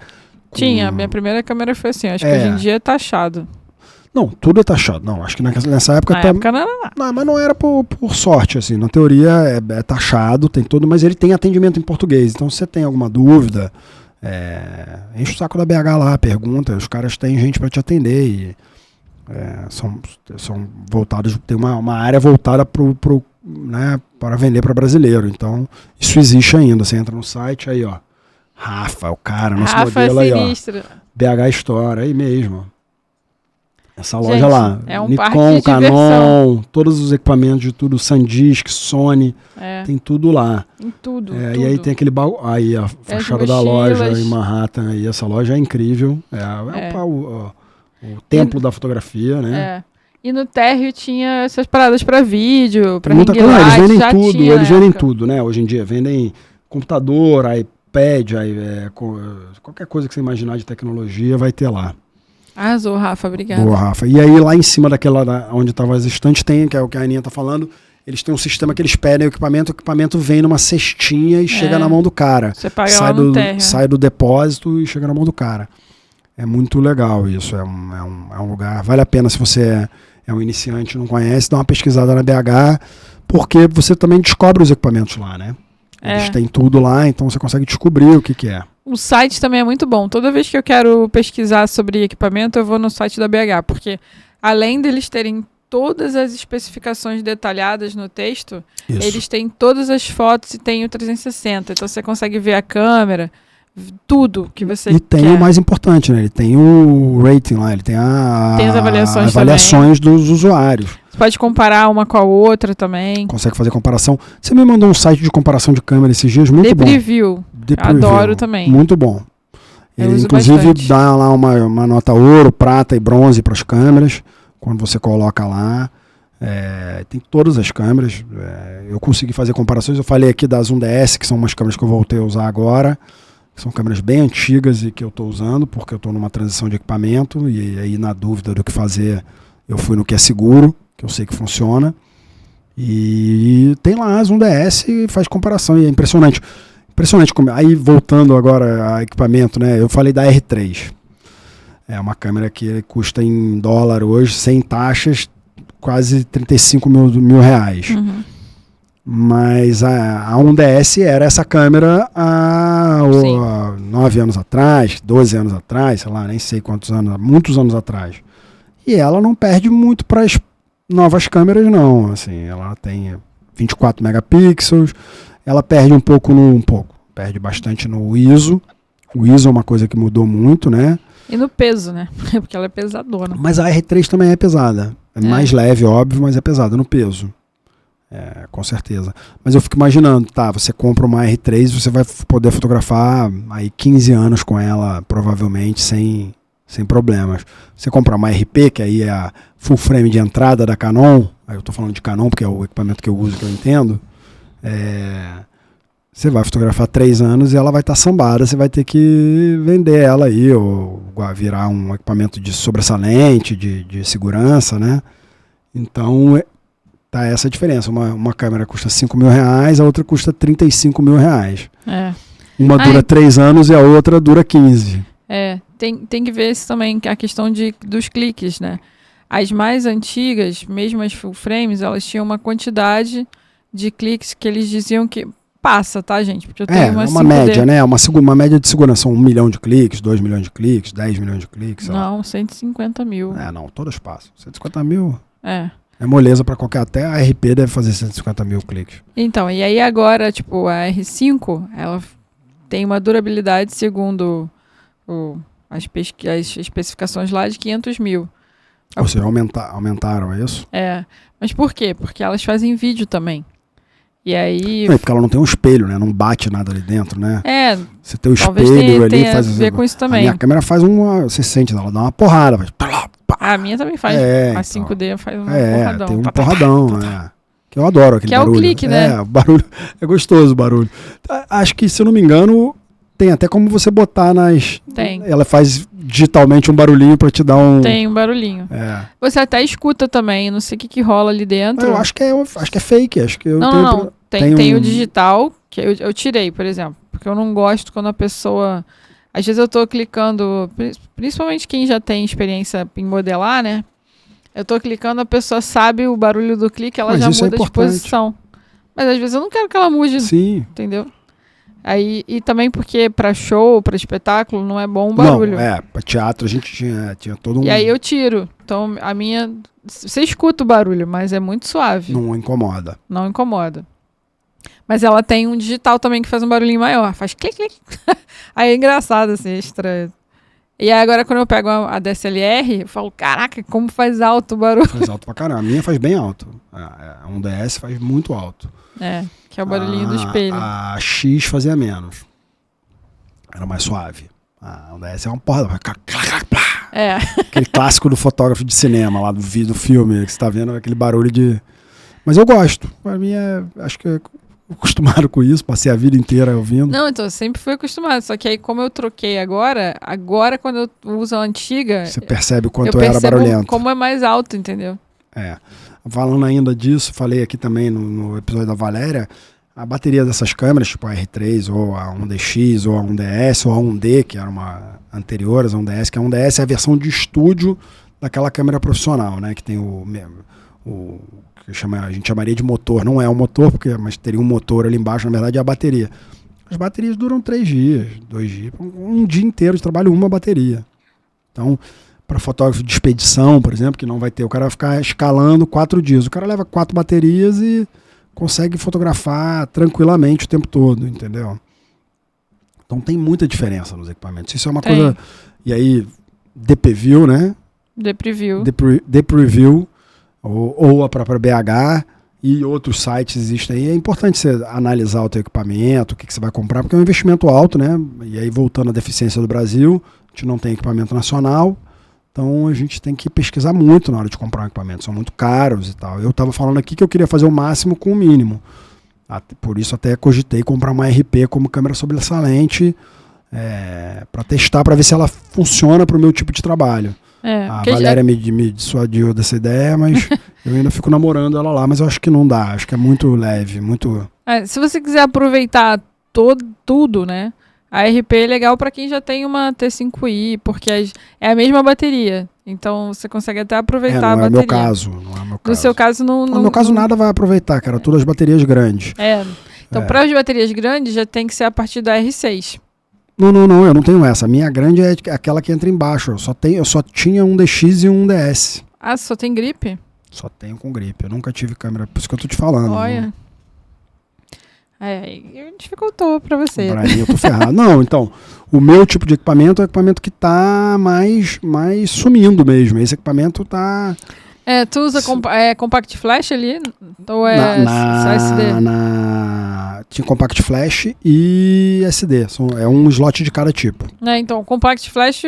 Tinha, a minha primeira câmera foi assim, acho que hoje em dia é taxado. Não, tudo é taxado. Não, acho que nessa época... Na época não era nada. Não, mas não era por sorte, assim. Na teoria é taxado, tem tudo, mas ele tem atendimento em português. Então, se você tem alguma dúvida, enche o saco da BH lá, pergunta. Os caras têm gente para te atender e são voltados... Tem uma área voltada para vender para brasileiro. Então, isso existe ainda. Você entra no site, aí, ó. Rafa, o cara, nosso modelo aí, ó. BH Store, aí mesmo. Essa loja lá, é um Nikon, Canon, todos os equipamentos de tudo, SanDisk, Sony, tem tudo lá. Em tudo, E aí tem aquele baú, aí a fachada da loja em Manhattan, e essa loja é incrível, o templo da fotografia, né? E no térreo tinha essas paradas para vídeo, para muita coisa, eles vendem tudo, né? Hoje em dia vendem computador, iPad, qualquer coisa que você imaginar de tecnologia vai ter lá. Arrasou, Rafa, obrigada. Boa, Rafa. E aí lá em cima onde estavam as estantes, que é o que a Aninha tá falando, eles têm um sistema que eles pedem o equipamento vem numa cestinha e chega na mão do cara. Você paga lá no térreo. Sai do depósito e chega na mão do cara. É muito legal isso, é um lugar, vale a pena se você é um iniciante e não conhece, dá uma pesquisada na BH, porque você também descobre os equipamentos lá, né? Eles têm tudo lá, então você consegue descobrir o que é. O site também é muito bom. Toda vez que eu quero pesquisar sobre equipamento, eu vou no site da BH, porque além deles terem todas as especificações detalhadas no texto, eles têm todas as fotos e tem o 360. Então você consegue ver a câmera, tudo que você quer. E tem o mais importante, né? Ele tem o rating lá, ele tem as avaliações dos usuários. Você pode comparar uma com a outra também. Consegue fazer comparação. Você me mandou um site de comparação de câmera esses dias, muito bom. Preview. Adoro também. Muito bom. Ele inclusive dá lá uma nota ouro, prata e bronze para as câmeras, quando você coloca lá. Tem todas as câmeras. Eu consegui fazer comparações. Eu falei aqui da Zoom DS, que são umas câmeras que eu voltei a usar agora. São câmeras bem antigas e que eu estou usando, porque eu estou numa transição de equipamento. E aí, na dúvida do que fazer, eu fui no que é seguro, que eu sei que funciona. E tem lá a Zoom DS e faz comparação. E é impressionante. Aí, voltando agora a equipamento, né? Eu falei da R3. É uma câmera que custa em dólar hoje, sem taxas, quase 35 mil reais. Uhum. Mas a 1DS era essa câmera há 9 anos atrás, 12 anos atrás, sei lá, nem sei quantos anos, muitos anos atrás. E ela não perde muito para as novas câmeras, não. Assim, ela tem 24 megapixels, ela perde perde bastante no ISO. O ISO é uma coisa que mudou muito, né? E no peso, né? Porque ela é pesadona. Mas a R3 também é pesada. É mais leve, óbvio, mas é pesada no peso. Com certeza. Mas eu fico imaginando, você compra uma R3, você vai poder fotografar aí 15 anos com ela, provavelmente, sem problemas. Você comprar uma RP, que aí é a full frame de entrada da Canon, aí eu tô falando de Canon porque é o equipamento que eu uso, que eu entendo, você vai fotografar 3 anos e ela vai estar sambada, você vai ter que vender ela aí, ou virar um equipamento de sobressalente, de segurança, né? Então, Tá essa a diferença. Uma câmera custa R$5.000, a outra custa R$35.000. Uma dura 3 anos e a outra dura 15. Tem que ver isso também, a questão dos cliques, né? As mais antigas, mesmo as full frames, elas tinham uma quantidade de cliques que eles diziam que passa, tá, gente? Porque eu tenho uma média, né? Uma média de segurança. São 1 milhão de cliques, 2 milhões de cliques, 10 milhões de cliques. Não, 150 mil. Não, todas passam. 150 mil é moleza pra qualquer. Até a RP deve fazer 150 mil cliques. Então, e aí agora, tipo, a R5, ela tem uma durabilidade, segundo as especificações lá, de 500 mil. Ou seja, aumentaram, é isso? Mas por quê? Porque elas fazem vídeo também. E aí... porque ela não tem um espelho, né? Não bate nada ali dentro, né? Você tem o talvez espelho ali, faz... a ver com isso também. A minha câmera faz você sente, ela dá uma porrada. A minha também faz. A 5D faz um porradão. Tem um porradão, né? Que eu adoro aquele barulho. Que é o clique, né? O barulho, é gostoso o barulho. Acho que, se eu não me engano, tem até como você botar nas... Tem. Ela faz digitalmente um barulhinho pra te dar um... Tem um barulhinho. Você até escuta também, não sei o que rola ali dentro. Eu acho que é fake, acho que eu não. Tem o digital, que eu tirei, por exemplo. Porque eu não gosto quando a pessoa... Às vezes eu tô clicando, principalmente quem já tem experiência em modelar, né? Eu tô clicando, a pessoa sabe o barulho do clique, ela já muda de posição. Mas às vezes eu não quero que ela mude. Sim. Entendeu? Aí, e também porque para show, para espetáculo, não é bom o barulho. Não, para teatro a gente tinha todo um... E aí eu tiro. Então a minha... Você escuta o barulho, mas é muito suave. Não incomoda. Não incomoda. Mas ela tem um digital também que faz um barulhinho maior. Faz clique, clique. Aí é engraçado, assim, estranho. E aí agora quando eu pego a DSLR, eu falo, caraca, como faz alto o barulho. Faz alto pra caramba. A minha faz bem alto. A 1DS faz muito alto. Que é o barulhinho do espelho. A X fazia menos. Era mais suave. A 1DS é uma porra. Aquele clássico do fotógrafo de cinema, lá do filme, que você tá vendo, aquele barulho de... Mas eu gosto. Pra mim acho que acostumado com isso, passei a vida inteira ouvindo. Não, então eu sempre fui acostumado, só que aí como eu troquei agora quando eu uso a antiga... Você percebe o quanto era barulhento. Como é mais alto, entendeu? Falando ainda disso, falei aqui também no episódio da Valéria, a bateria dessas câmeras, tipo a R3, ou a 1DX, ou a 1DS, ou a 1D, que era uma anterior a 1DS, que a 1DS é a versão de estúdio daquela câmera profissional, né? Que tem a gente chamaria de motor, não é um motor, mas teria um motor ali embaixo, na verdade é a bateria. As baterias duram 3 dias, 2 dias, um dia inteiro de trabalho, uma bateria. Então, para fotógrafo de expedição, por exemplo, que não vai ter, o cara vai ficar escalando 4 dias. O cara leva 4 baterias e consegue fotografar tranquilamente o tempo todo, entendeu? Então tem muita diferença nos equipamentos. Isso é uma coisa... E aí, DPView, né? DPreview, ou a própria BH e outros sites existem aí. É importante você analisar o teu equipamento, o que você vai comprar, porque é um investimento alto, né? E aí, voltando à deficiência do Brasil, a gente não tem equipamento nacional, então a gente tem que pesquisar muito na hora de comprar um equipamento. São muito caros e tal. Eu estava falando aqui que eu queria fazer o máximo com o mínimo. Por isso até cogitei comprar uma RP como câmera sobressalente para testar, para ver se ela funciona para o meu tipo de trabalho. A Valéria me dissuadiu dessa ideia, mas eu ainda fico namorando ela lá, mas eu acho que não dá, acho que é muito leve, muito... se você quiser aproveitar tudo, né, a RP é legal para quem já tem uma T5i, porque é a mesma bateria, então você consegue até aproveitar a bateria. Não é o meu caso. No seu caso, não... No meu caso, nada vai aproveitar, cara, todas as baterias grandes. Então, para as baterias grandes, já tem que ser a partir da R6. Não, eu não tenho essa. A minha grande é aquela que entra embaixo. Eu só tinha um DX e um DS. Só tem grip? Só tenho com grip. Eu nunca tive câmera, por isso que eu tô te falando. Olha. Dificultou pra você. Pra mim eu tô ferrado. Não, então, o meu tipo de equipamento é o equipamento que tá mais sumindo mesmo. Esse equipamento tá... tu usa Compact Flash ali? Ou é SD? Tinha Compact Flash e SD. É um slot de cada tipo. Então, Compact Flash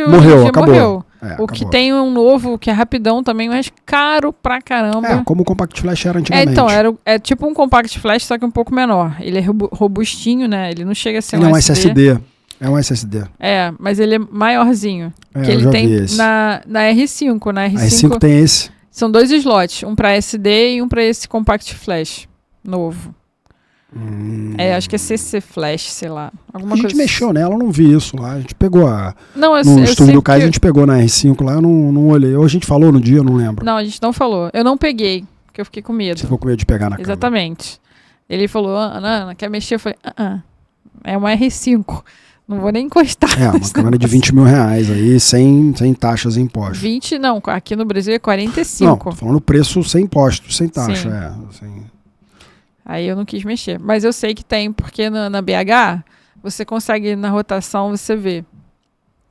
acabou. O que tem um novo, que é rapidão também, mas caro pra caramba. Como o Compact Flash era antigamente. Então, é tipo um Compact Flash, só que um pouco menor. Ele é robustinho, né? Ele não chega a ser um SSD. É um SSD. Mas ele é maiorzinho. Que ele tem na R5. Na R5 tem esse. São 2 slots, um para SD e um para esse Compact Flash novo. Acho que é CC Flash, sei lá. Alguma a gente coisa mexeu nela, eu não vi isso lá. A gente pegou no estúdio do Caio, a gente pegou na R5 lá, eu não olhei. Ou a gente falou no dia, eu não lembro. Não, a gente não falou. Eu não peguei, porque eu fiquei com medo. Você ficou com medo de pegar na câmera. Exatamente. Ele falou, Ana, quer mexer? Eu falei, é uma R5. Não vou nem encostar. Uma câmera de 20 mil reais aí, sem taxas e impostos. 20, não. Aqui no Brasil é 45. Não, tô falando preço sem impostos, sem taxa. Aí eu não quis mexer. Mas eu sei que tem, porque na BH, você consegue, na rotação, você vê.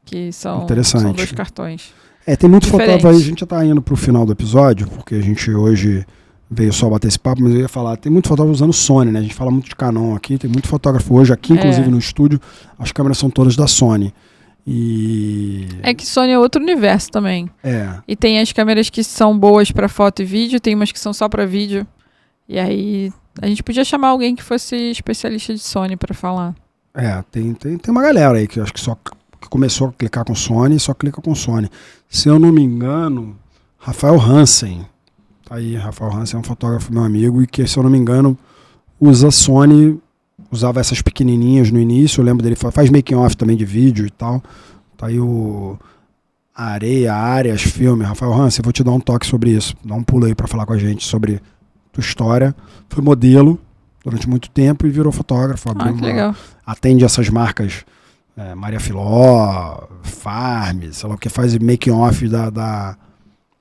Que são 2 cartões. Tem muito fotógrafo aí, a gente já tá indo pro final do episódio, porque a gente hoje veio só bater esse papo, mas eu ia falar, tem muito fotógrafo usando Sony, né? A gente fala muito de Canon aqui, tem muito fotógrafo hoje aqui, inclusive no estúdio, as câmeras são todas da Sony. É que Sony é outro universo também. E tem as câmeras que são boas para foto e vídeo, tem umas que são só para vídeo. E aí a gente podia chamar alguém que fosse especialista de Sony para falar. Tem uma galera aí que eu acho que que começou a clicar com Sony, só clica com Sony. Se eu não me engano, Rafael Hansen. Tá aí, Rafael Hansen é um fotógrafo meu amigo e que, se eu não me engano, usa Sony, usava essas pequenininhas no início, eu lembro dele, faz making off também de vídeo e tal. Tá aí o Arias Filme. Rafael Hansen, vou te dar um toque sobre isso. Dá um pulo aí para falar com a gente sobre tua história. Foi modelo durante muito tempo e virou fotógrafo. Que legal. Atende essas marcas, Maria Filó, Farm, sei lá o que, faz making off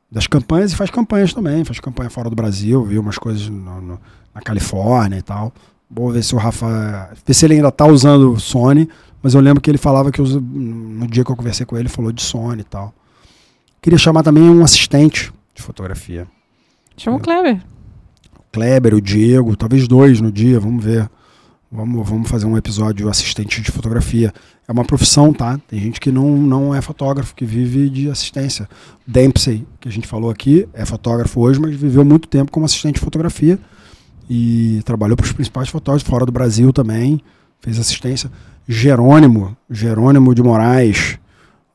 das campanhas e faz campanhas também. Faz campanha fora do Brasil, viu umas coisas na Califórnia e tal. Vou ver se o Rafa... Ver se ele ainda tá usando Sony, mas eu lembro que ele falava que no dia que eu conversei com ele, ele falou de Sony e tal. Queria chamar também um assistente de fotografia. Chama o Kleber. O Kleber, o Diego, talvez 2 no dia, vamos ver. Vamos fazer um episódio assistente de fotografia. É uma profissão, tá? Tem gente que não é fotógrafo, que vive de assistência. Dempsey, que a gente falou aqui, é fotógrafo hoje, mas viveu muito tempo como assistente de fotografia e trabalhou para os principais fotógrafos fora do Brasil também, fez assistência. Jerônimo de Moraes,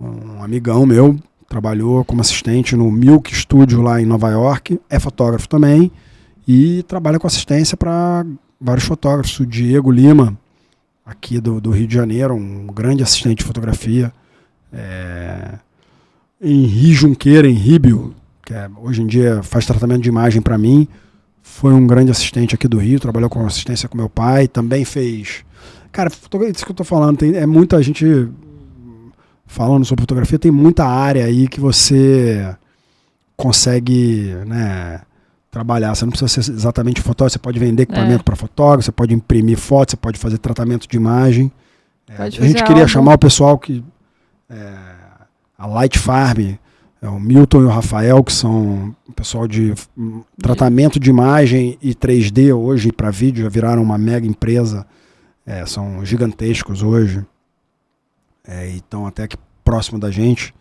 um amigão meu, trabalhou como assistente no Milk Studio lá em Nova York, é fotógrafo também e trabalha com assistência para vários fotógrafos. O Diego Lima, aqui do Rio de Janeiro, um grande assistente de fotografia. Henri Junqueira, Henríbio, que hoje em dia faz tratamento de imagem para mim, foi um grande assistente aqui do Rio, trabalhou com assistência com meu pai, também fez... Cara, isso que eu tô falando, é muita gente falando sobre fotografia, tem muita área aí que você consegue, né, trabalhar. Você não precisa ser exatamente fotógrafo, você pode vender equipamento para fotógrafo, você pode imprimir foto, você pode fazer tratamento de imagem. A gente queria chamar o pessoal que... a Light Farm, o Milton e o Rafael, que são o pessoal de tratamento de imagem e 3D hoje para vídeo, já viraram uma mega empresa, são gigantescos hoje, e estão até aqui próximo da gente.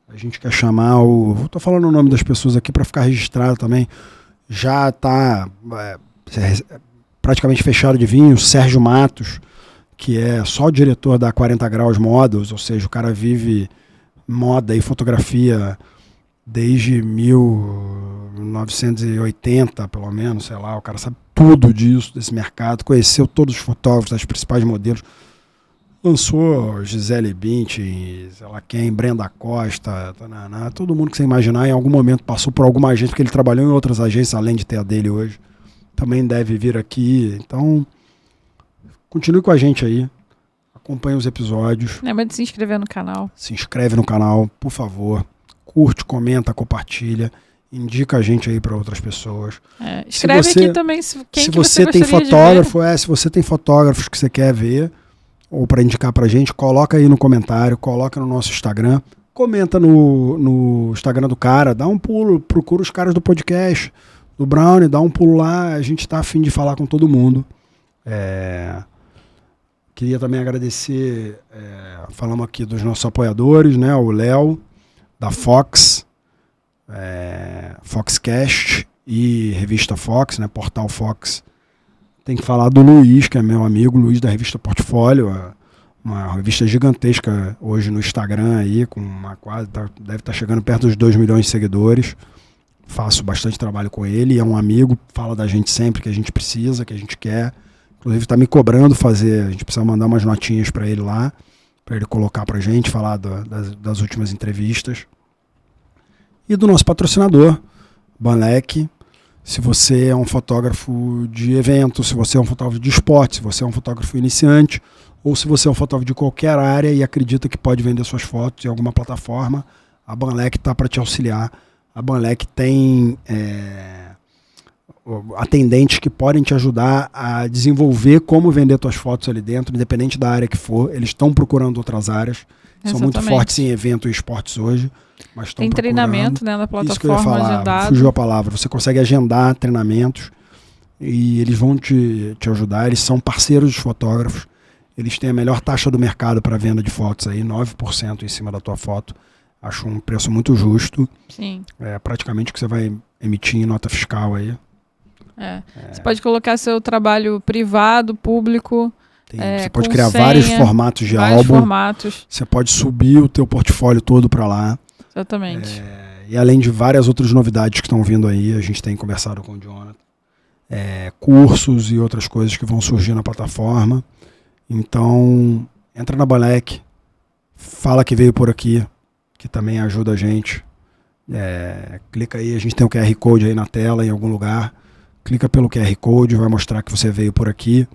A gente quer chamar estou falando o nome das pessoas aqui para ficar registrado também. Já está praticamente fechado de vinho, Sérgio Matos, que é só o diretor da 40 Graus Models, ou seja, o cara vive moda e fotografia desde 1980, pelo menos, sei lá, o cara sabe tudo disso, desse mercado, conheceu todos os fotógrafos, das principais modelos, lançou Gisele Bündchen, sei lá quem, Brenda Costa, todo mundo que você imaginar, em algum momento passou por alguma agência, porque ele trabalhou em outras agências, além de ter a dele hoje, também deve vir aqui, então continue com a gente aí. Acompanhe os episódios. Lembra de se inscrever no canal. Se inscreve no canal, por favor. Curte, comenta, compartilha. Indica a gente aí para outras pessoas. Escreve aqui também quem se que você tem gostaria fotógrafo, se você tem fotógrafos que você quer ver ou para indicar pra gente, coloca aí no comentário, coloca no nosso Instagram, comenta no Instagram do cara, dá um pulo, procura os caras do podcast, do Brownie, dá um pulo lá, a gente tá a fim de falar com todo mundo. Queria também agradecer, falamos aqui dos nossos apoiadores, né? O Léo, da Fox, Foxcast e Revista Fox, né? Portal Fox. Tem que falar do Luiz, que é meu amigo, Luiz da Revista Portfólio, uma revista gigantesca hoje no Instagram, aí, com deve estar chegando perto dos 2 milhões de seguidores. faço bastante trabalho com ele, é um amigo, fala da gente sempre que a gente precisa, que a gente quer. Inclusive está me cobrando fazer, a gente precisa mandar umas notinhas para ele lá, para ele colocar para a gente, falar das últimas entrevistas. E do nosso patrocinador, Banlec. Se você é um fotógrafo de evento, se você é um fotógrafo de esporte, se você é um fotógrafo iniciante, ou se você é um fotógrafo de qualquer área e acredita que pode vender suas fotos em alguma plataforma, a Banlec está para te auxiliar. A Banlec tem atendentes que podem te ajudar a desenvolver como vender suas fotos ali dentro, independente da área que for. Eles estão procurando outras áreas. Exatamente. São muito fortes em evento e esportes hoje. Mas tem treinamento, né, na plataforma. Isso que eu ia falar, agendado. Fugiu a palavra. Você consegue agendar treinamentos e eles vão te ajudar. Eles são parceiros dos fotógrafos. Eles têm a melhor taxa do mercado para venda de fotos aí, 9% em cima da tua foto. Acho um preço muito justo. Sim. É praticamente o que você vai emitir em nota fiscal aí. Você pode colocar seu trabalho privado, público. Você pode criar vários formatos de álbum. Você pode subir o teu portfólio todo para lá. Exatamente. E além de várias outras novidades que estão vindo aí, a gente tem conversado com o Jonathan. Cursos e outras coisas que vão surgir na plataforma. Então, entra na Banlec, fala que veio por aqui, que também ajuda a gente. Clica aí, a gente tem o QR Code aí na tela, em algum lugar. Clica pelo QR Code, vai mostrar que você veio por aqui.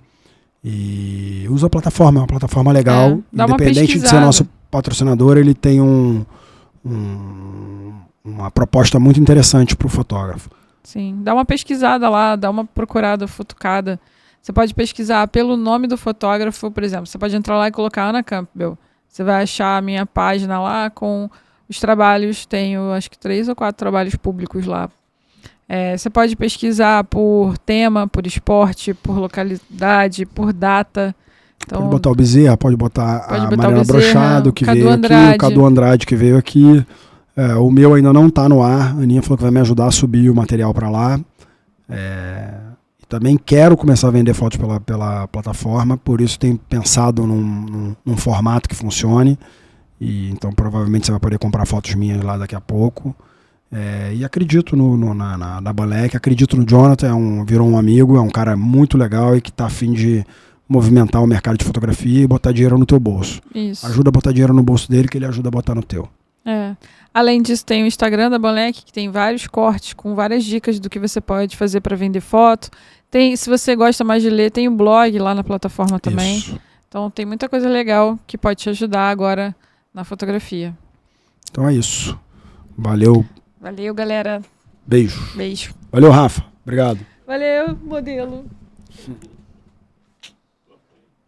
E usa a plataforma, é uma plataforma legal. Independente de ser nosso patrocinador, ele tem uma proposta muito interessante para o fotógrafo. Sim, dá uma pesquisada lá, dá uma procurada, futucada. Você pode pesquisar pelo nome do fotógrafo, por exemplo. Você pode entrar lá e colocar Ana Campbell. Você vai achar a minha página lá com os trabalhos. Tenho acho que 3 ou 4 trabalhos públicos lá. Você pode pesquisar por tema, por esporte, por localidade, por data. Então, pode botar o Bezerra, pode botar a Mariana Brochado, que veio aqui, o Cadu Andrade, que veio aqui. O meu ainda não está no ar. A Aninha falou que vai me ajudar a subir o material para lá. Também quero começar a vender fotos pela plataforma, por isso tenho pensado num formato que funcione. Então provavelmente você vai poder comprar fotos minhas lá daqui a pouco. E acredito na Banlec, acredito no Jonathan, virou um amigo, é um cara muito legal e que está a fim de movimentar o mercado de fotografia e botar dinheiro no teu bolso. Isso. Ajuda a botar dinheiro no bolso dele, que ele ajuda a botar no teu. Além disso, tem o Instagram da Banlec, que tem vários cortes com várias dicas do que você pode fazer para vender foto. Se você gosta mais de ler, tem o blog lá na plataforma também. Isso. Então tem muita coisa legal que pode te ajudar agora na fotografia. Então é isso. Valeu. Valeu, galera. Beijo. Beijo. Valeu, Rafa. Obrigado. Valeu, modelo.